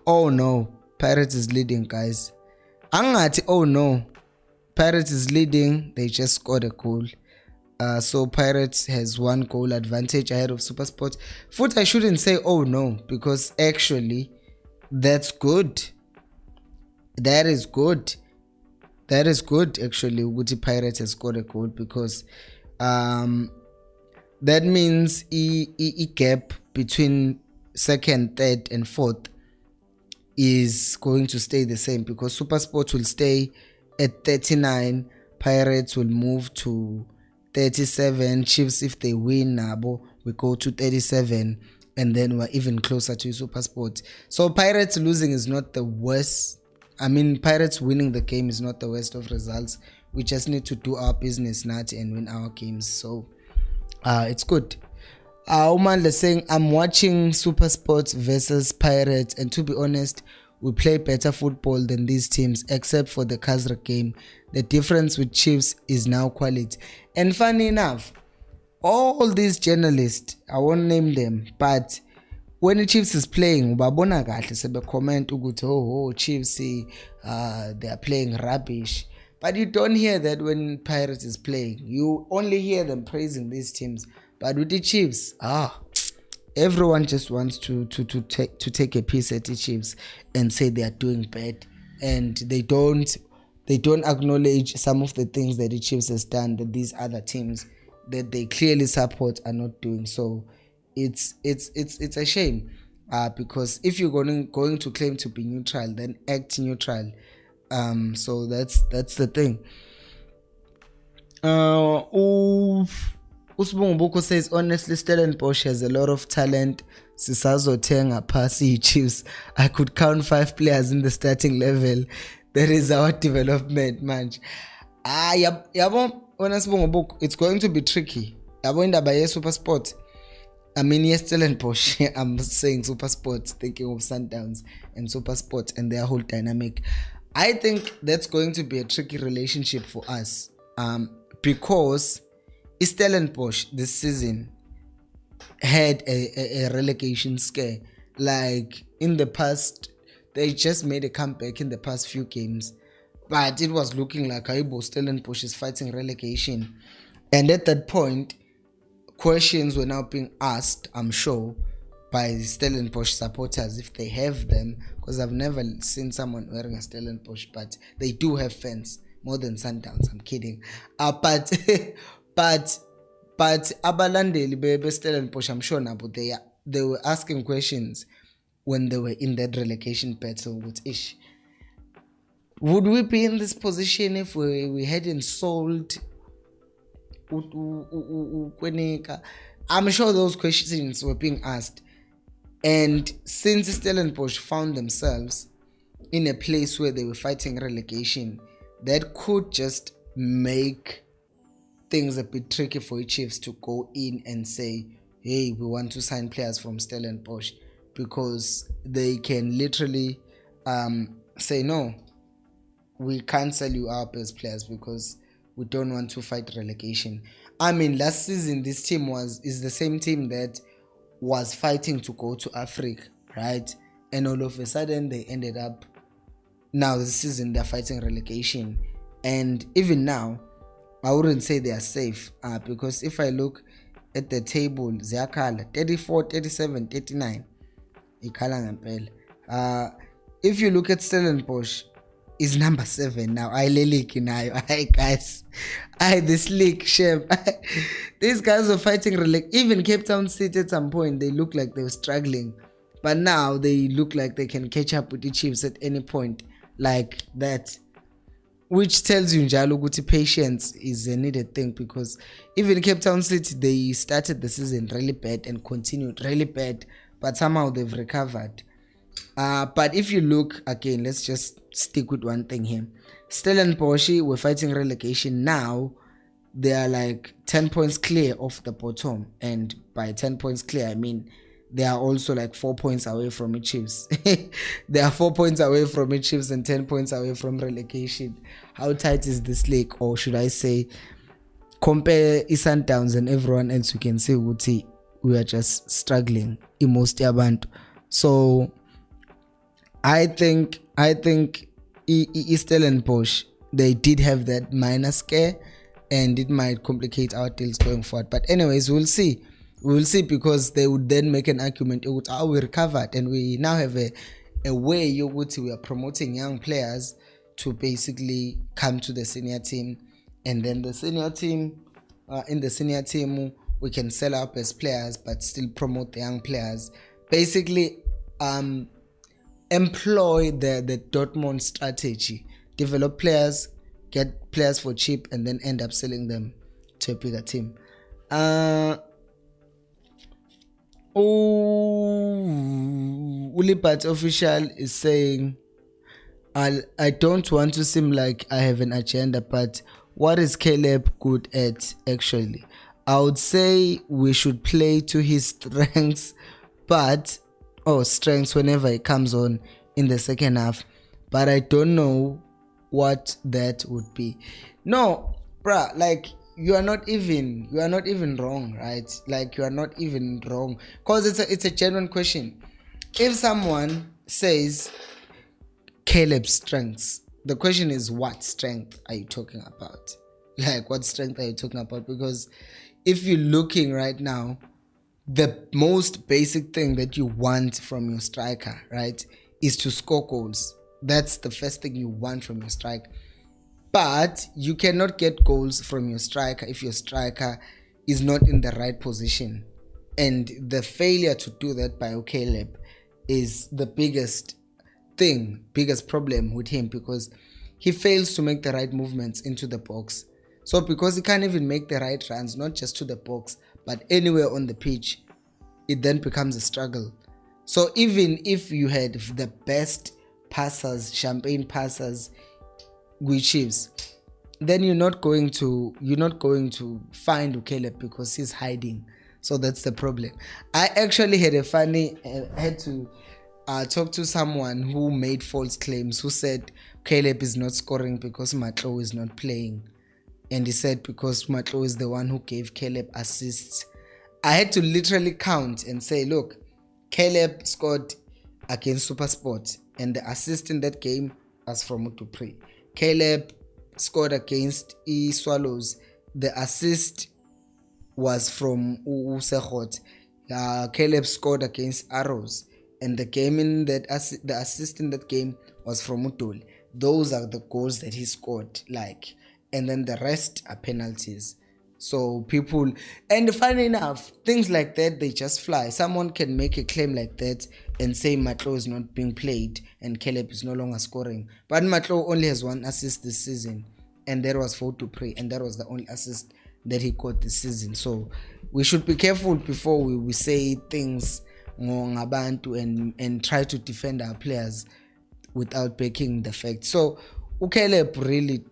Oh no, Pirates is leading, guys. Angati, oh no, Pirates is leading. They just scored a goal. So Pirates has 1 goal advantage ahead of SuperSport. Foot, I shouldn't say oh no, because actually that's good. That is good actually. Uguti Pirates has scored a goal, because that means a gap between second, third and fourth is going to stay the same, because SuperSport will stay at 39, Pirates will move to 37, Chiefs, if they win Nabo, we go to 37, and then we're even closer to SuperSport. So Pirates losing is not the worst. I mean, Pirates winning the game is not the worst of results. We just need to do our business, Nat, and win our games. So it's good. Umandla saying, I'm watching SuperSport versus Pirates, and to be honest, we play better football than these teams, except for the Kaizer game. The difference with Chiefs is now quality. And funny enough, all these journalists, I won't name them, but when the Chiefs is playing, ubabona kahle sebe comment ukuthi oh Chiefs, they are playing rubbish. But you don't hear that when Pirates is playing. You only hear them praising these teams. But with the Chiefs, everyone just wants to take a piece at the Chiefs and say they are doing bad, and they don't acknowledge some of the things that the Chiefs has done that these other teams that they clearly support are not doing. So it's a shame, because if you're going to claim to be neutral, then act neutral. So that's the thing. Usbongo says, honestly, Stellenbosch has a lot of talent. Sisazotenga pasi Chiefs. I could count 5 players in the starting level. That is our development, man. It's going to be tricky. SuperSport. I mean, yes, Stellenbosch. I'm saying SuperSport, thinking of Sundowns and SuperSport and their whole dynamic. I think that's going to be a tricky relationship for us. Because Stellenbosch this season had a relegation scare. Like in the past, they just made a comeback in the past few games, but it was looking like Stellenbosch is fighting relegation. And at that point, questions were now being asked, I'm sure, by Stellenbosch supporters, if they have them, because I've never seen someone wearing a Stellenbosch, but they do have fans, more than Sundowns. I'm kidding. But abalandeli be Stellenbosch, I'm sure now, but they were asking questions when they were in that relegation battle with Ish. Would we be in this position if we hadn't sold Kwenika? I'm sure those questions were being asked. And since Stellenbosch found themselves in a place where they were fighting relegation, that could just make things a bit tricky for Chiefs to go in and say, hey, we want to sign players from Stellenbosch, because they can literally say, no, we can't sell you our best players because we don't want to fight relegation. I mean, last season this team is the same team that was fighting to go to Africa, right? And all of a sudden they ended up, now this season they're fighting relegation. And even now, I wouldn't say they are safe, because if I look at the table, Ziakala 34, 37, 39. If you look at Stellenbosch, is number 7 now. Guys. This league, shame. These guys were fighting even Cape Town City at some point. They looked like they were struggling, but now they look like they can catch up with the Chiefs at any point like that. Which tells you njalo ukuthi patience is a needed thing, because even Cape Town City, they started the season really bad and continued really bad, but somehow they've recovered. But if you look again, let's just stick with one thing here. Stellenbosch were fighting relegation. Now they are like 10 points clear off the bottom, and by 10 points clear I mean they are also like 4 points away from the Chiefs. They are 4 points away from the Chiefs and 10 points away from relegation. How tight is this league? Or should I say, compare Sundowns and everyone else, you can say we are just struggling in most abantu. So I think Stellenbosch, they did have that minor scare, and it might complicate our deals going forward. But anyways, we'll see. We'll see, because they would then make an argument, we recovered and we now have a way we are promoting young players to basically come to the senior team, and then the senior team, in the senior team, we can sell our best players but still promote the young players. Basically, employ the Dortmund strategy: develop players, get players for cheap, and then end up selling them to a bigger team. Ulipat official is saying, I don't want to seem like I have an agenda, but what is Caleb good at actually? I would say we should play to his strengths, strengths whenever it comes on in the second half, but I don't know what that would be. No, bruh, like, you are not even wrong, right? Like, you are not even wrong, because it's a genuine question. If someone says Caleb's strengths, the question is, what strength are you talking about? Like, what strength are you talking about? Because if you're looking right now, the most basic thing that you want from your striker, right, is to score goals. That's the first thing you want from your striker. But you cannot get goals from your striker if your striker is not in the right position. And the failure to do that by Caleb is the biggest problem with him, because he fails to make the right movements into the box. So because he can't even make the right runs, not just to the box, but anywhere on the pitch, it then becomes a struggle. So even if you had the best passers, champagne passers, with Chiefs, then you're not going to find Caleb, because he's hiding. So that's the problem. I actually had to talk to someone who made false claims, who said Caleb is not scoring because Matlo is not playing, and he said because Matlo is the one who gave Caleb assists. I had to literally count and say, look, Caleb scored against SuperSport, and the assist in that game was from Utupri. Caleb scored against Swallows. The assist was from Usehot. Caleb scored against Arrows, and the assist in that game was from Utul. Those are the goals that he scored, and then the rest are penalties. So people, and funny enough, things like that, they just fly. Someone can make a claim like that and say Matlo is not being played and Caleb is no longer scoring. But Matlo only has one assist this season, and that was for Dupre, and that was the only assist that he got this season. So we should be careful before we say things and try to defend our players without backing the facts. So Caleb really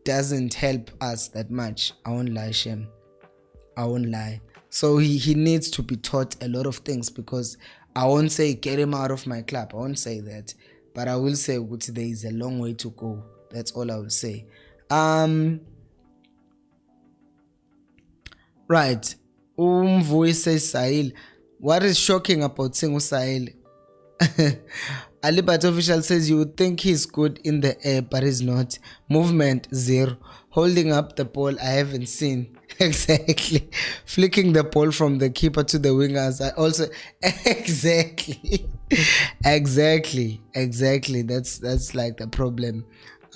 doesn't help us that much. I won't lie, Shem. I won't lie. So he needs to be taught a lot of things, because I won't say get him out of my club. I won't say that. But I will say there is a long way to go. That's all I will say. Right. Voice says Sahil. What is shocking about Singu Sahil? Alibat official says you would think he's good in the air, but he's not. Movement zero. Holding up the ball, I haven't seen. Exactly. Flicking the ball from the keeper to the wingers, I also exactly. That's like the problem.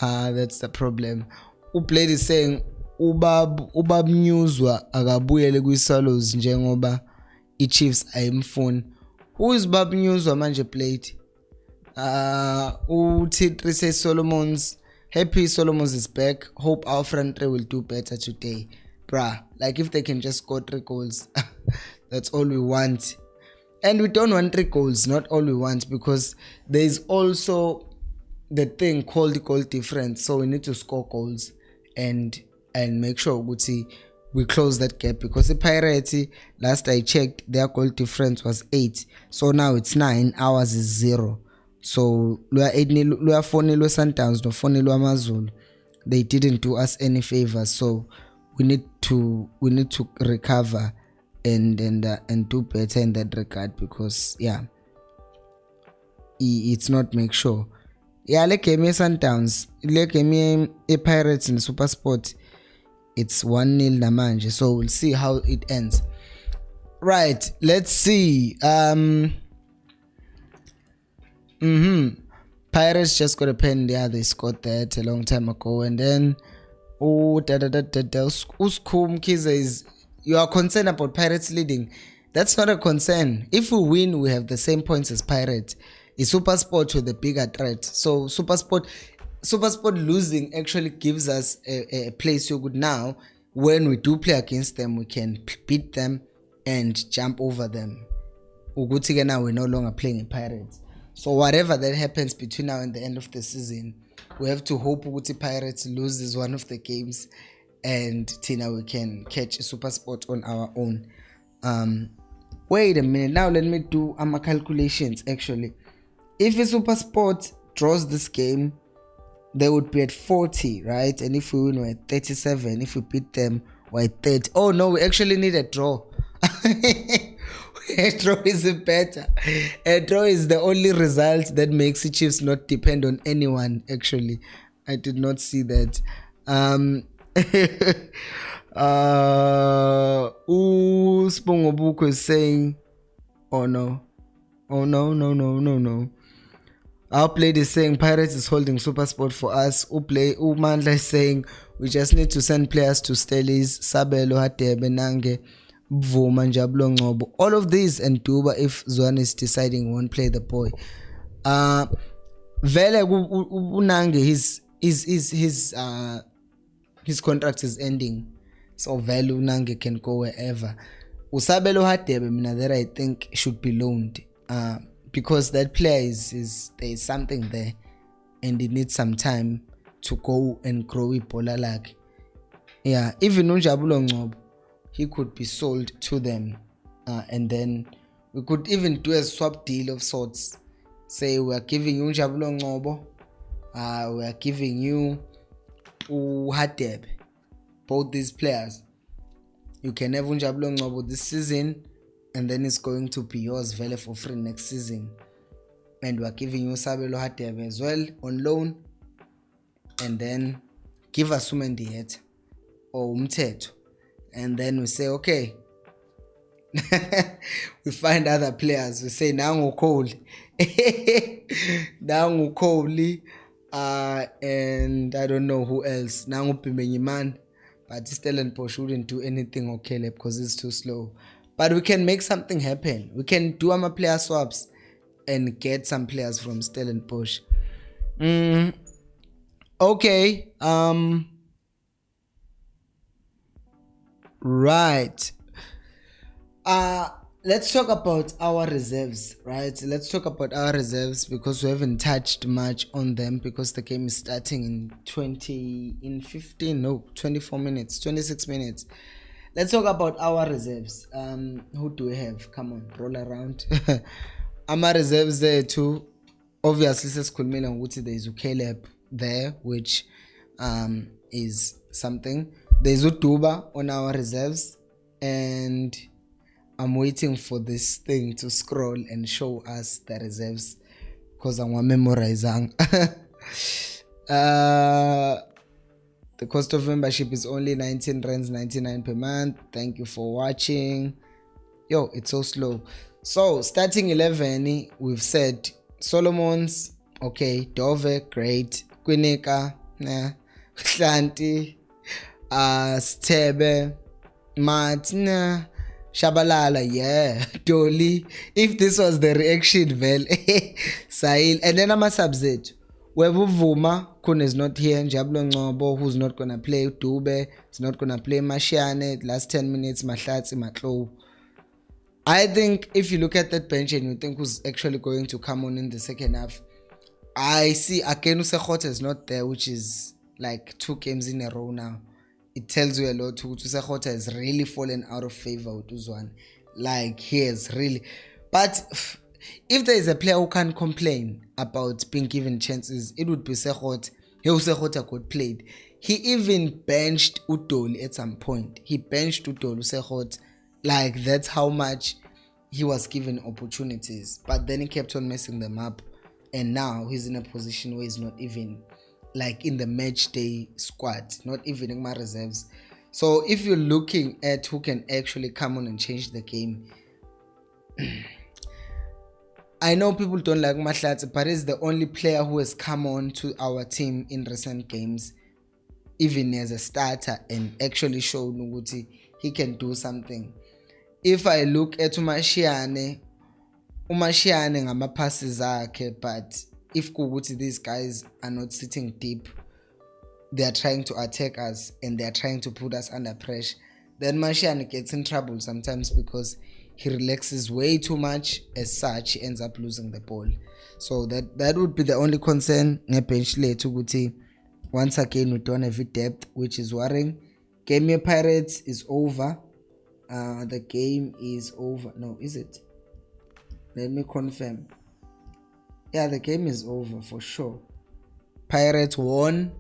That's the problem. Uplay is saying ubab newswa akabuyele kwi-Swallows njengoba i-Chiefs ayimfuni. Who is Bab Newswa manje played? T3 says Solomons. Happy Solomons is back. Hope our front three will do better today. Bruh, like if they can just score 3 goals, that's all we want. And we don't want 3 goals, not all we want, because there is also the thing called goal difference. So we need to score goals and make sure we close that gap, because the Pirates, last I checked, their goal difference was 8, so now it's 9, ours is 0. So we are 8-0, we are 4-0 Sundowns, no 4-0 Amazulu. They didn't do us any favors, so we need to recover and do better in that regard, because it's not make sure. Like game Sundowns, like game Pirates in Super Sport, it's 1-0 namanje, so we'll see how it ends. Right, let's see. Pirates just got a pen. They scored that a long time ago. And then Kaizer is, you are concerned about Pirates leading. That's not a concern. If we win, we have the same points as Pirates. It's Super Sport with the bigger threat. So Super Sport losing actually gives us a place so good. Now when we do play against them, we can beat them and jump over them. Uguti now we're no longer playing in Pirates. So whatever that happens between now and the end of the season, we have to hope Uguti Pirates loses one of the games and Tina we can catch a Super Sport on our own. Wait a minute, now let me do my calculations. Actually, if a Super Sport draws this game, they would be at 40, right? And if we win, we're at 37. If we beat them, we're at 30. Oh no, we actually need a draw. A draw is better. A draw is the only result that makes the Chiefs not depend on anyone. Actually, I did not see that. Spongobuko is saying, oh no. Our plate is saying Pirates is holding Super Sport for us. Umandla is saying we just need to send players to Stellies, Sabelo, Hatebe, Nange, Vuma, Njablo, Ngobo. All of these and Duba if Zwan is deciding won't play the boy. Vele Unange, his contract is ending. So Vele Unange can go wherever. Usabelo Hatebe, that I think should be loaned. Because that player there is something there and it needs some time to go and grow Ebola like. Even Unjabulo Ngobo, he could be sold to them, and then we could even do a swap deal of sorts. Say we are giving you Unjabulo Ngobo, we are giving you Hateb, both these players. You can have Unjabulo Ngobo this season, and then it's going to be yours Vele for free next season. And we're giving you Sabelo Hatebe as well on loan. And then give us Sumendiet or Umteto. And then we say, okay. We find other players. We say, Nangu Koli. Nangu Koli. And I don't know who else. Nangu Pimenyiman. But Stellenbosch wouldn't do anything okay because it's too slow. But we can make something happen. We can do our player swaps and get some players from Stellenbosch. Okay. Right. Let's talk about our reserves, right? Let's talk about our reserves because we haven't touched much on them because the game is starting in 24 minutes, 26 minutes. Let's talk about our reserves. Who do we have? Come on, roll around. Our reserves there too. Obviously, there is Caleb there, which is something. There is Utuba on our reserves, and I'm waiting for this thing to scroll and show us the reserves because I want to memorize. The cost of membership is only 19 rands 99 per month. Thank you for watching. Yo, it's so slow. So starting 11, we've said Solomons, okay, Dove, great, Kwinika, Hlanti, Stebe, Martina, Shabalala, yeah, Dolly. If this was the reaction, well, Sahil, and then I'm a subset. Vuma, Kun is not here, Njablo Ngobo, who's not gonna play, Dube is not gonna play, Mashiane, last 10 minutes, Mahlatsi, Matlo. I think if you look at that bench and you think who's actually going to come on in the second half, I see Akenu Sekhote is not there, which is like 2 games in a row now. it tells you a lot. Usekhosa has really fallen out of favor with Uzwane. Like, he has really. But if there is a player who can't complain about being given chances, it would be Sekhosa. Sekhosa got played. He even benched Udoli at some point. He benched Udoli Sekhosa. Like, that's how much he was given opportunities. But then he kept on messing them up. And now he's in a position where he's not even like in the match day squad, not even in my reserves. So if you're looking at who can actually come on and change the game, I know people don't like Mahlatsi, but he's the only player who has come on to our team in recent games, even as a starter, and actually shown Nuguti he can do something. If I look at Umashiane ngama-passes akhe, but if kuguti these guys are not sitting deep, they are trying to attack us and they are trying to put us under pressure, then Mashiane gets in trouble sometimes because he relaxes way too much. As such, he ends up losing the ball. So that would be the only concern. Bench letu once again we don't have depth, which is worrying. Game Pirates is over. The game is over. No, is it? Let me confirm. Yeah, the game is over for sure. Pirates won.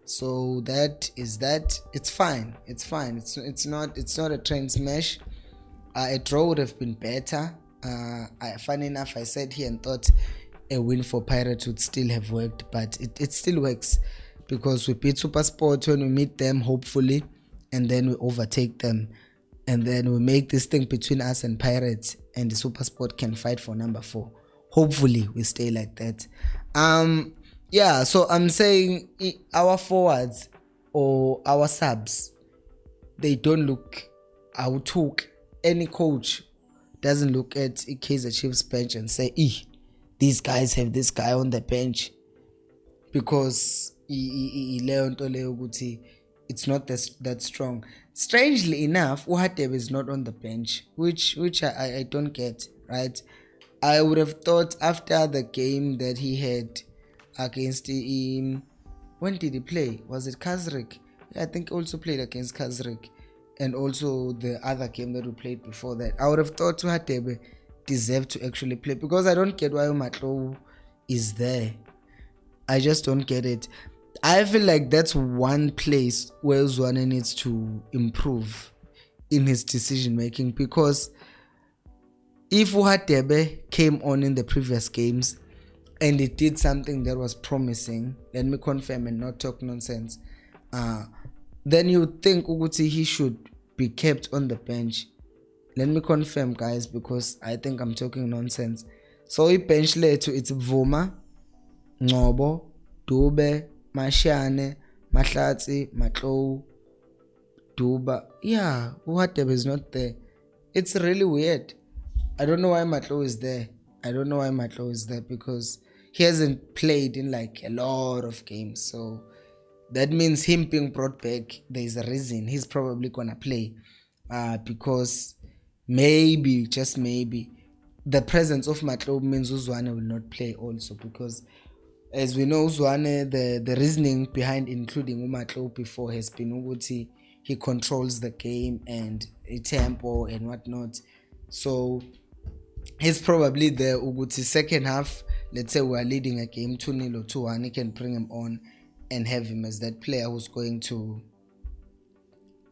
So that is that. It's fine. It's fine. It's not a train smash. A draw would have been better. Funny enough, I said here and thought a win for Pirates would still have worked, but it still works because we beat SuperSport when we meet them, hopefully, and then we overtake them, and then we make this thing between us and Pirates, and the SuperSport can fight for number 4. Hopefully, we stay like that. Yeah, so I'm saying our forwards or our subs, they don't look out. Any coach doesn't look at Kaizer Chiefs bench and say, these guys have this guy on the bench, because it's not that strong. Strangely enough, Uhadebe is not on the bench, which I don't get, right? I would have thought after the game that he had against him, when did he play? Was it Kazrik? Yeah, I think he also played against Kazrik. And also the other game that we played before that. I would have thought Uhadebe deserved to actually play, because I don't get why Matlo is there. I just don't get it. I feel like that's one place where Zwane needs to improve in his decision making, because if Uhadebe came on in the previous games and he did something that was promising, let me confirm and not talk nonsense, then you think Uguti he should be kept on the bench. Let me confirm, guys, because I think I'm talking nonsense. So he bench letu, it's Vuma, Ngobo, Dube, Mashiane, Mahlatsi, Matlo, Duba. Yeah, Uhadebe is not there. It's really weird. I don't know why Matlo is there. Because he hasn't played in like a lot of games. So that means him being brought back, there's a reason he's probably gonna play, because maybe, just maybe, the presence of Matlo means Uzwane will not play also, because as we know, Uzwane, the reasoning behind including Matlo before has been Uguti, he controls the game and a tempo and whatnot. So he's probably there Uguti second half, let's say we're leading a game 2-0 or 2-1, he can bring him on and have him as that player who's going to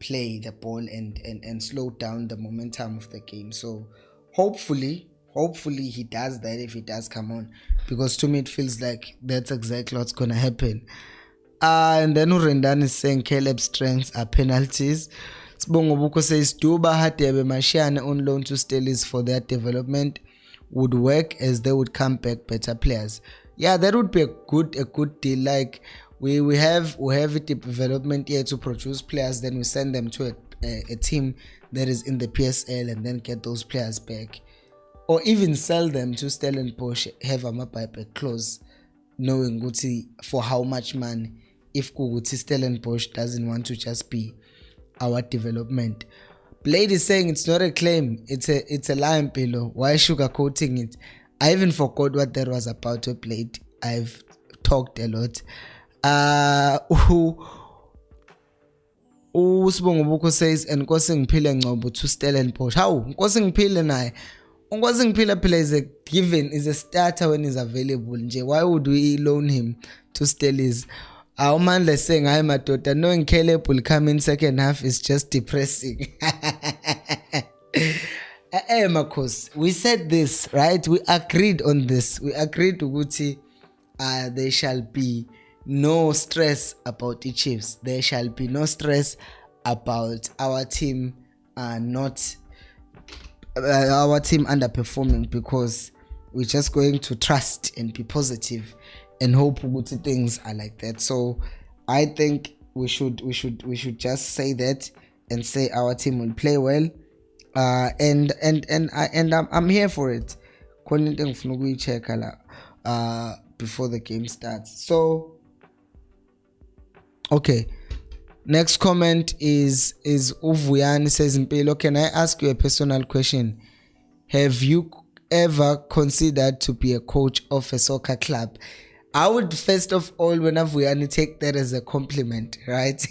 play the ball and slow down the momentum of the game. So hopefully he does that if he does come on, because to me it feels like that's exactly what's gonna happen. And then Urendan is saying Caleb's strengths are penalties. Sibongobuko says Duba Hadebe Mashiane on loan to Stelis for their development would work, as they would come back better players. Yeah, that would be a good deal. Like we have a development here to produce players, then we send them to a team that is in the PSL and then get those players back, or even sell them to Stellenbosch, have a buyback clause, knowing Guti for how much money, if Guti Stellenbosch doesn't want to just be our development. Blade is saying it's not a claim, it's a lie, pillow. Why sugarcoating it? I even forgot what that was about to Blade. I've talked a lot. Usibongo Buko says, and Khosi Ngiphile Ngcobo to Stellenbosch. How? Khosi Ngiphile naye. Khosi Ngiphile is a given, is a starter when he's available. Why would we loan him to Stellies? Our man is saying, I'm a daughter. Knowing Caleb will come in second half is just depressing. Hey, Marcos, we said this, right? We agreed on this. We agreed to Guti. There shall be no stress about the Chiefs. There shall be no stress about our team not our team underperforming, because we're just going to trust and be positive and hope good things are like that. So I think we should just say that and say our team will play well. And I'm here for it. Before the game starts. So okay. Next comment is Uvuyani says, Mpilo, can I ask you a personal question? Have you ever considered to be a coach of a soccer club? I would first of all, when Uvuyani, take that as a compliment, right?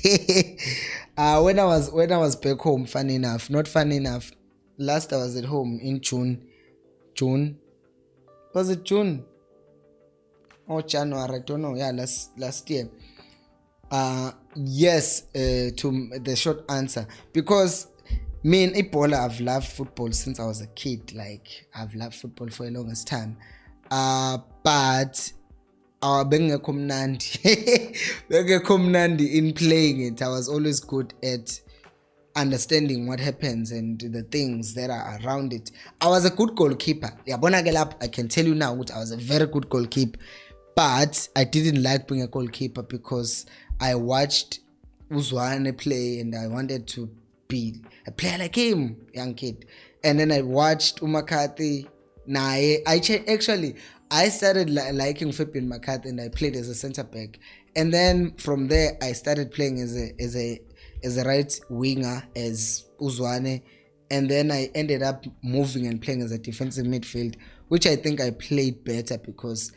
When I was back home, funny enough, last I was at home in June. Was it June or January? I don't know. Yeah, last year. Yes, to the short answer, because me and Ipola, I've loved football since I was a kid. Like, I've loved football for a longest time. But bengekho mnandi in playing it. I was always good at understanding what happens and the things that are around it. I was a good goalkeeper. I can tell you now, I was a very good goalkeeper. But I didn't like being a goalkeeper because I watched Uzwane play and I wanted to be a player like him, young kid. And then I watched Umakati. I started liking Fabian McCarthy and I played as a centre back. And then from there, I started playing as a right winger, as Uzwane. And then I ended up moving and playing as a defensive midfield, which I think I played better because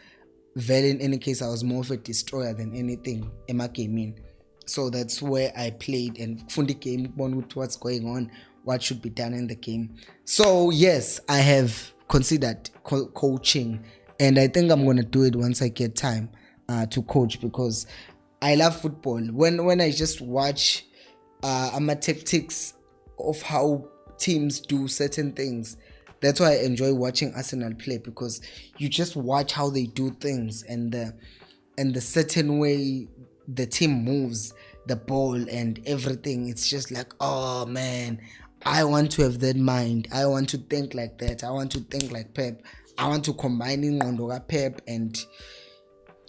in any case, I was more of a destroyer than anything in my gaming. So that's where I played and fundi game what's going on, what should be done in the game. So yes, I have considered coaching, and I think I'm going to do it once I get time to coach, because I love football. When I just watch tactics of how teams do certain things, that's why I enjoy watching Arsenal play, because you just watch how they do things and the certain way the team moves the ball and everything. It's just like, oh man, I want to have that mind. I want to think like that. I want to think like Pep. I want to combine in Pep and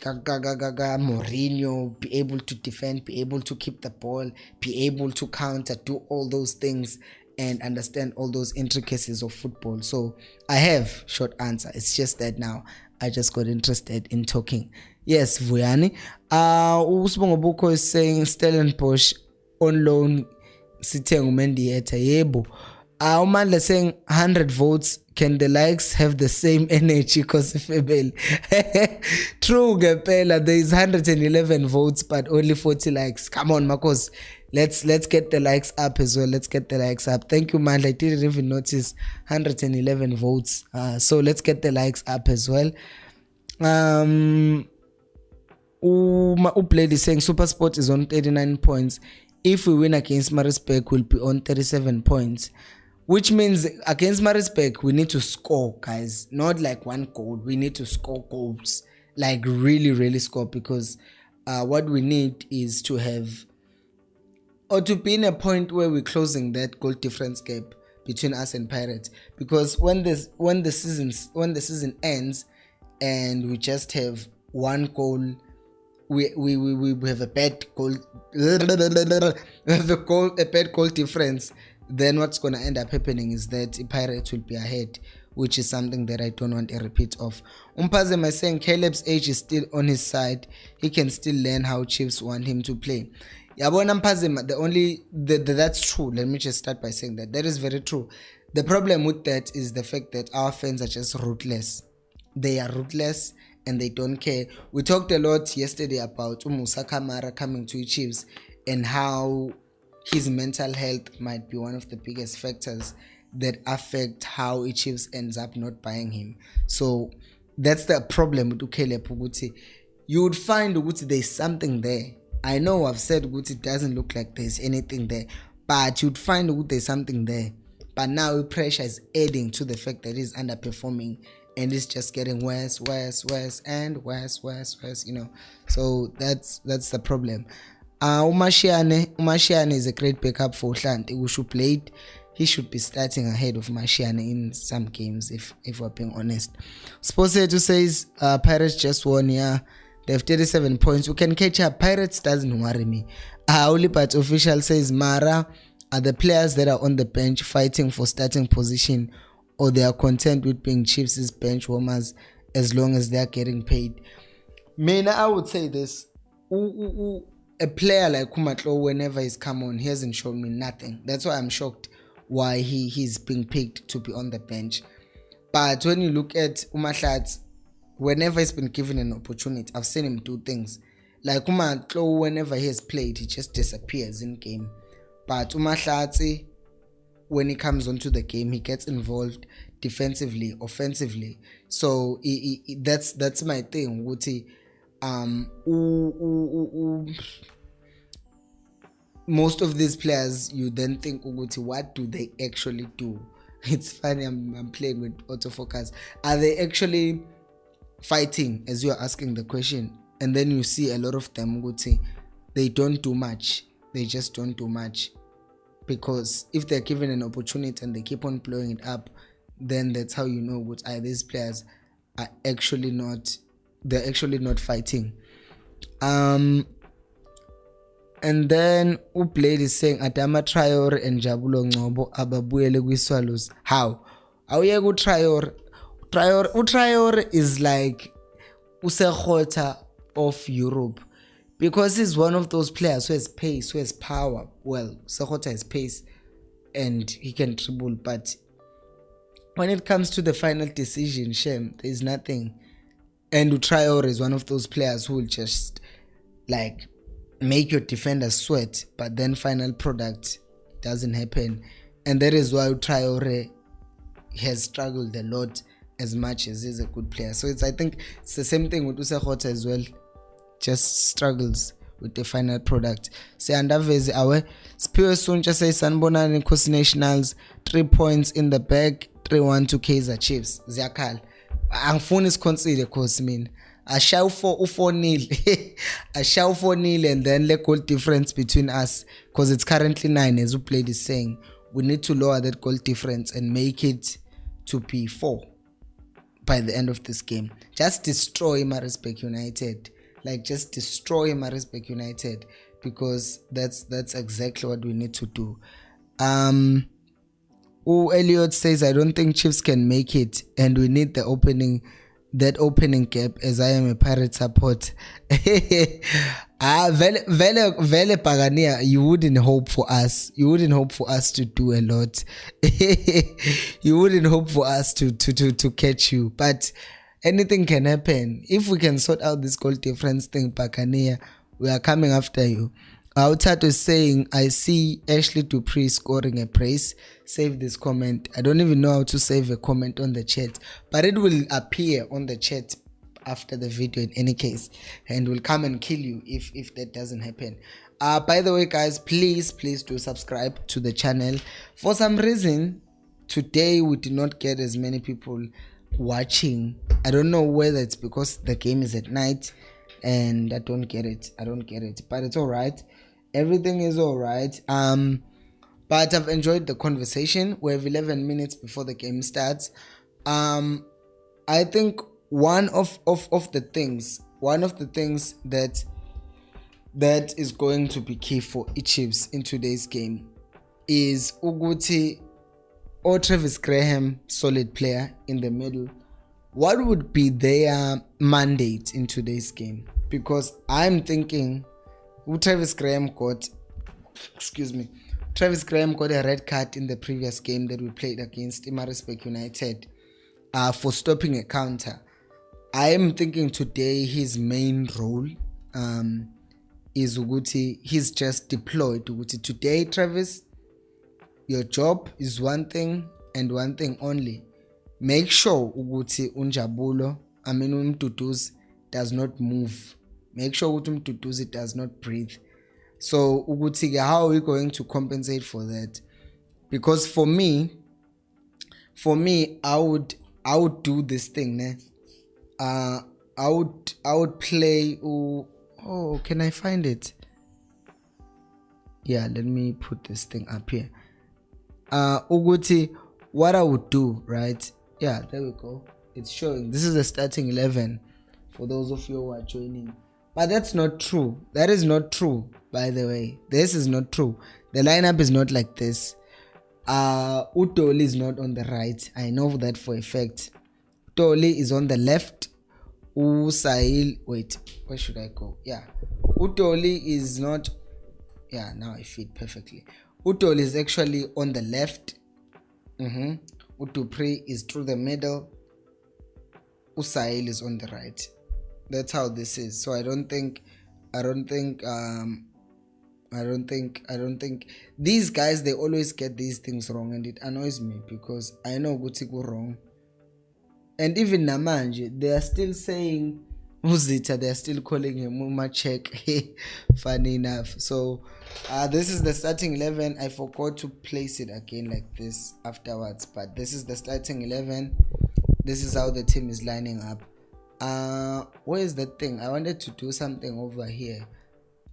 Mourinho, be able to defend, be able to keep the ball, be able to counter, do all those things and understand all those intricacies of football. So I have short answer. It's just that now I just got interested in talking. Yes, Vuyani. Usibongo Buko is saying Stellenbosch on loan sitting Mendieta Yebo. Umandla saying 100 votes. Can the likes have the same energy? Khosi Febel. True, Gapela. There is 111 votes, but only 40 likes. Come on, Marcos. Let's get the likes up as well. Let's get the likes up. Thank you, man. I didn't even notice 111 votes. So let's get the likes up as well. Uplay is saying Supersport is on 39 points. If we win against Maritzburg, we'll be on 37 points. Which means against Maritzburg, we need to score, guys. Not like one goal. We need to score goals. Like really, really score. Because what we need is to have, or to be in a point where we're closing that goal difference gap between us and Pirates. Because when the season ends and we just have one goal, we have a bad goal, a bad goal difference, then what's going to end up happening is that Pirates will be ahead, which is something that I don't want a repeat of. Umpazema is saying Caleb's age is still on his side. He can still learn how Chiefs want him to play. Yabona Mpazema, that's true. Let me just start by saying that. That is very true. The problem with that is the fact that our fans are just ruthless. They are ruthless and they don't care. We talked a lot yesterday about Musa Kamara coming to Chiefs and how his mental health might be one of the biggest factors that affect how Chiefs ends up not buying him. So that's the problem with Ukele Puguti. You would find Uguti there's something there. I know I've said Uguti it doesn't look like there's anything there, but you'd find Uguti there's something there. But now pressure is adding to the fact that he's underperforming and it's just getting worse, and worse, you know. So that's the problem. Umashiane is a great backup for Hlanti. We should play it. He should be starting ahead of Mashiane in some games, if we're being honest. Sportsetu says Pirates just won, yeah. They have 37 points. We can catch up. Pirates doesn't worry me. Olipat official says Mara are the players that are on the bench fighting for starting position, or they are content with being Chiefs' bench warmers as long as they are getting paid. Mena, I would say this. A player like Kumatlo, whenever he's come on, he hasn't shown me nothing. That's why I'm shocked why he's being picked to be on the bench. But when you look at Umahlatz, whenever he's been given an opportunity, I've seen him do things. Like Kumatlo, whenever he has played, he just disappears in game. But Umahlatz, when he comes onto the game, he gets involved defensively, offensively. So that's my thing. Most of these players, you then think, what do they actually do? It's funny, I'm playing with autofocus. Are they actually fighting, as you're asking the question? And then you see a lot of them, they don't do much. They just don't do much. Because if they're given an opportunity and they keep on blowing it up, then that's how you know these players are actually not, they're actually not fighting. And then Ublade is saying Adama Traore and Jabulo Ngobo ababuyele kwi-Swallows. How? Awuyeke Traore is like uSekhota of Europe, because he's one of those players who has pace, who has power. Well, Sekhota has pace and he can dribble, but when it comes to the final decision, there's nothing. And Traore is one of those players who will just like make your defenders sweat, but then final product doesn't happen. And that is why Traore has struggled a lot, as much as he's a good player. So I think it's the same thing with Usekhota as well, just struggles with the final product. Andavezi awe Spiwe Suncha says Sanibonani Khosi Nationals, 3 points in the bag, 3-1 to Kaizer Chiefs. Ziyakhala angifuni isiconsider Khosi mina. I shall for 4-0. I shall 4-0 and then let goal difference between us, because it's currently 9, as Ublade is saying. We need to lower that goal difference and make it to be 4 by the end of this game. Just destroy Maritzburg United. Like, just destroy Maritzburg United, because that's exactly what we need to do. Elliot says, I don't think Chiefs can make it, and we need that opening gap, as I am a Pirate support. Vele Pagania, you wouldn't hope for us. You wouldn't hope for us to do a lot. You wouldn't hope for us to catch you. But anything can happen. If we can sort out this goal difference thing, Pagania, we are coming after you. Outside is saying, I see Ashley Dupree scoring a brace. Save this comment. I don't even know how to save a comment on the chat, but it will appear on the chat after the video in any case, and will come and kill you if that doesn't happen. By the way, guys, please do subscribe to the channel. For some reason, today we did not get as many people watching. I don't know whether it's because the game is at night and I don't get it, but it's all right. Everything is all right. But I've enjoyed the conversation. We have 11 minutes before the game starts. I think one of the things that is going to be key for Chiefs in today's game is Uguti or Travis Graham, solid player in the middle. What would be their mandate in today's game? Because I'm thinking Travis Graham got a red card in the previous game that we played against Pietermaritzburg United for stopping a counter. I am thinking today his main role is ukuthi he's just deployed ukuthi today, Travis, your job is one thing and one thing only. Make sure ukuthi unjabulo, Mduduzi does not move. Make sure ukuthi Mduduzi does not breathe. So ukuthi how are we going to compensate for that? Because for me I would do this thing, ne? I would play. Oh, can I find it? Yeah, let me put this thing up here. Uguti, what I would do, right? Yeah, there we go. It's showing. This is the starting 11 for those of you who are joining. But that's not true. That is not true, by the way. This is not true. The lineup is not like this. Utoli is not on the right. I know that for a fact. Utoli is on the left. Usail, wait, where should I go? Yeah, Utoli is not. Yeah, now I fit perfectly. Utoli is actually on the left. Utupri is through the middle. Usail is on the right. That's how this is. So I don't think these guys, they always get these things wrong, and it annoys me because I know Gutiku wrong. And even Namanje, they are still saying Uzita, they are still calling him Umachek. Funny enough. So this is the starting 11. I forgot to place it again like this afterwards, but this is the starting 11. This is how the team is lining up. Where is that thing? I wanted to do something over here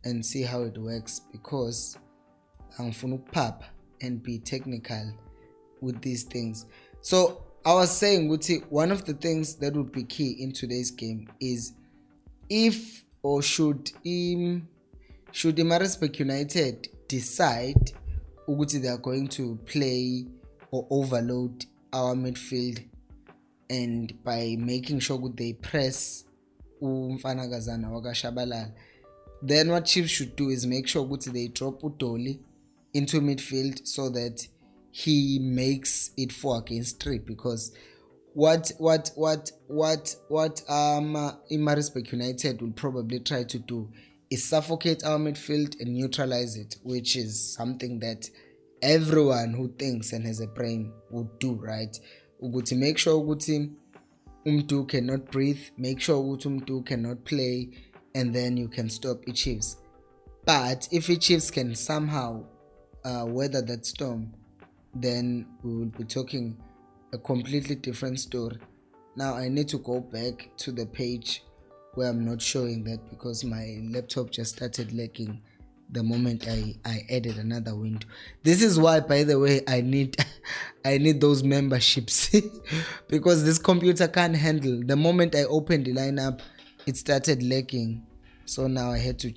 and see how it works, because I'm gonna pop and be technical with these things. So I was saying, Guti, one of the things that would be key in today's game is if or should Maritzburg United decide Uguti they are going to play or overload our midfield, and by making sure that they press Umfanagazana Wagashabalal, then what Chiefs should do is make sure that they drop Utoli into midfield so that he makes it 4 against 3. Because what Maritzburg United will probably try to do is suffocate our midfield and neutralize it, which is something that everyone who thinks and has a brain would do, right? Uguti, make sure Uguti Umtu cannot breathe, make sure Uguti Umtu cannot play, and then you can stop Chiefs. But if Chiefs can somehow weather that storm, then we will be talking a completely different story. Now I need to go back to the page where I'm not showing that because my laptop just started lagging the moment I added another window. This is why, by the way, I need those memberships because this computer can't handle. The moment I opened the lineup, it started lagging. So now I had to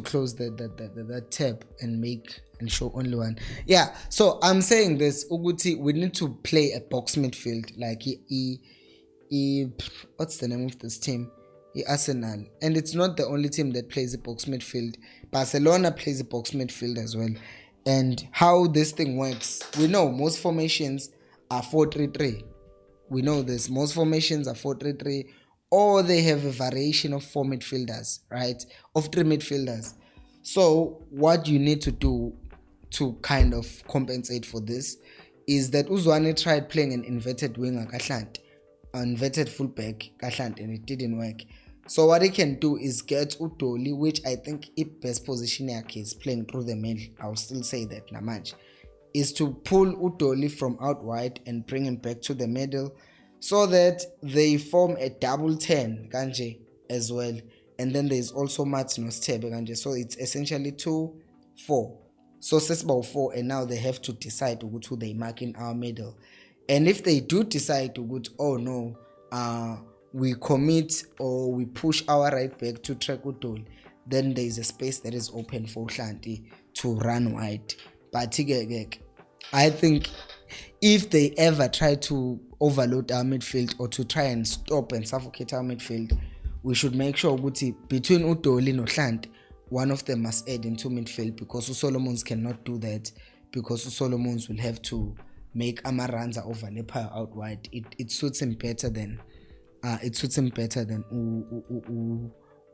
close the tab and make and show only one. Yeah, so I'm saying this, Uguti, we need to play a box midfield like what's the name of this team? Arsenal. And it's not the only team that plays a box midfield. Barcelona plays a box midfield as well. And how this thing works, we know most formations are 4-3-3. We know this. Most formations are 4-3-3, or they have a variation of 4 midfielders, right? Of 3 midfielders. So what you need to do to kind of compensate for this is that Uzwane tried playing an inverted winger Kahlant, inverted fullback Kahlant, and it didn't work. So what he can do is get Utoli, which I think his best position is playing through the middle. I'll still say that Namaj is to pull Utoli from out wide and bring him back to the middle, so that they form a double 10 kanje as well. And then there's also Mats Nostebe kanje. So it's essentially 2-4. So it's about 4, and now they have to decide who they mark in our middle. And if they do decide to go, oh no, we commit or we push our right back to track Utoli, then there is a space that is open for Hlanti to run wide. But I think if they ever try to overload our midfield or to try and stop and suffocate our midfield, we should make sure between Utoli and Hlanti, one of them must add into midfield, because Solomons cannot do that, because Solomons will have to make Amaranza overlap out wide. It suits him better than it suits him better than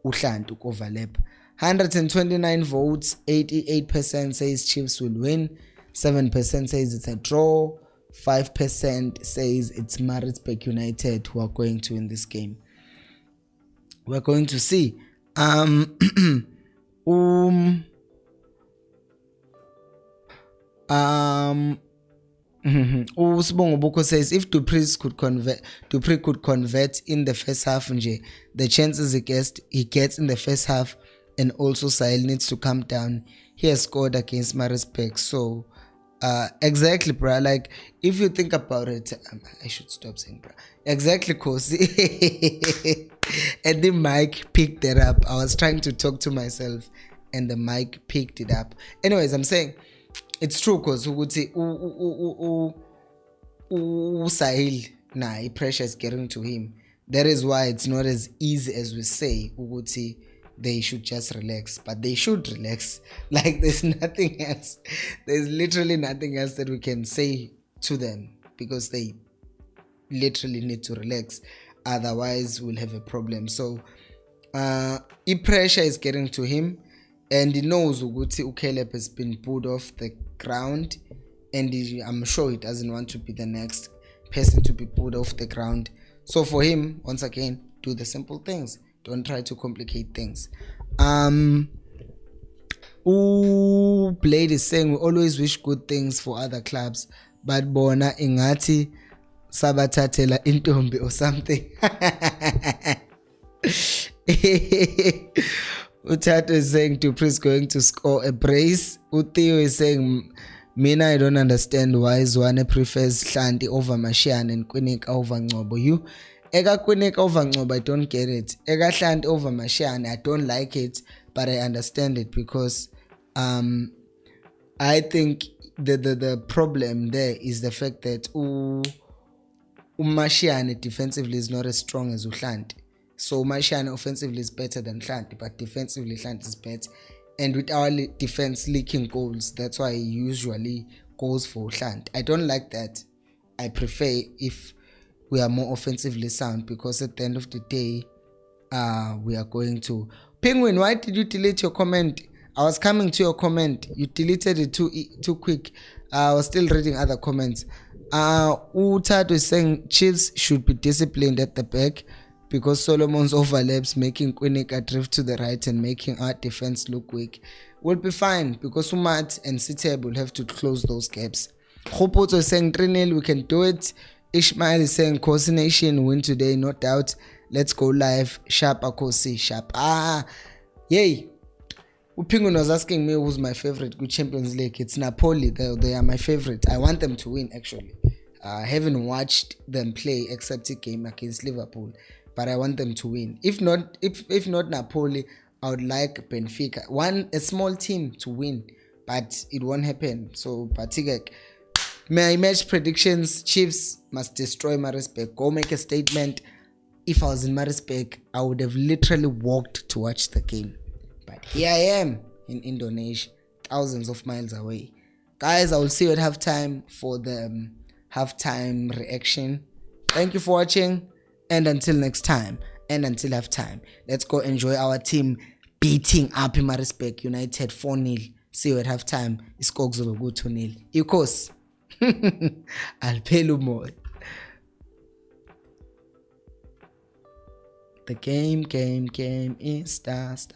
Uhlantu overlap. 129 votes, 88% says Chiefs will win, 7% says it's a draw, 5% says it's Maritzburg United who are going to win this game. We're going to see. Usibongo Boko says if Dupree could convert in the first half, the chances he gets in the first half, and also Sahel needs to come down. He has scored against Maritzburg, so exactly, bruh. Like if you think about it, I should stop saying bruh. Exactly, Khosi. And the mic picked it up. I was trying to talk to myself, and the mic picked it up. Anyways, I'm saying it's true because who would say Sahil, nah, pressure is getting to him. That is why it's not as easy as we say. Who would say they should just relax, but they should relax. Like there's nothing else. There's literally nothing else that we can say to them, because they literally need to relax. Otherwise, we'll have a problem. So, pressure is getting to him, and he knows Uguti Caleb has been pulled off the ground, and I'm sure he doesn't want to be the next person to be pulled off the ground. So for him, once again, do the simple things. Don't try to complicate things. Blade is saying we always wish good things for other clubs, but bona ingati sabatatela intombi or something. Utato is saying Dupree is going to score a brace. Utio is saying Mina, I don't understand why Zwane prefers Hlanti over Mashiane and Quinik over Ngobo. You Ega Quinik over Ngobo, I don't get it. Ega Hlanti over Mashiane, I don't like it, but I understand it because I think the problem there is the fact that Mashiane defensively is not as strong as Uhlanti. So Mashiane offensively is better than Hlanti, but defensively Hlanti is better. And with our defense leaking goals, that's why he usually goes for Hlanti. I don't like that. I prefer if we are more offensively sound, because at the end of the day, we are going to... Penguin, why did you delete your comment? I was coming to your comment. You deleted it too quick. I was still reading other comments. Utado is saying Chiefs should be disciplined at the back, because Solomon's overlaps making Quinika drift to the right and making our defense look weak. We'll be fine, because Umat and Siteb will have to close those gaps. Khopoto is saying 3-0, we can do it. Ishmael is saying Khosi Nation win today, no doubt. Let's go live. Sharp Khosi, sharp. Yay. Upingun was asking me who's my favorite good Champions League. It's Napoli. They are my favorite. I want them to win, actually. I haven't watched them play except a game against Liverpool, but I want them to win. If not Napoli, I would like Benfica. A small team to win, but it won't happen. So, Patigek, my match predictions: Chiefs must destroy Maritzburg. Go make a statement. If I was in Maritzburg, I would have literally walked to watch the game. But here I am in Indonesia, thousands of miles away. Guys, I will see you at halftime for the halftime reaction. Thank you for watching, and until next time, and until halftime, let's go enjoy our team beating up Pietermaritzburg United 4-0. See you at halftime. Iskok Zulugu 2-0. Ikos. I'll pay you more. The game is start.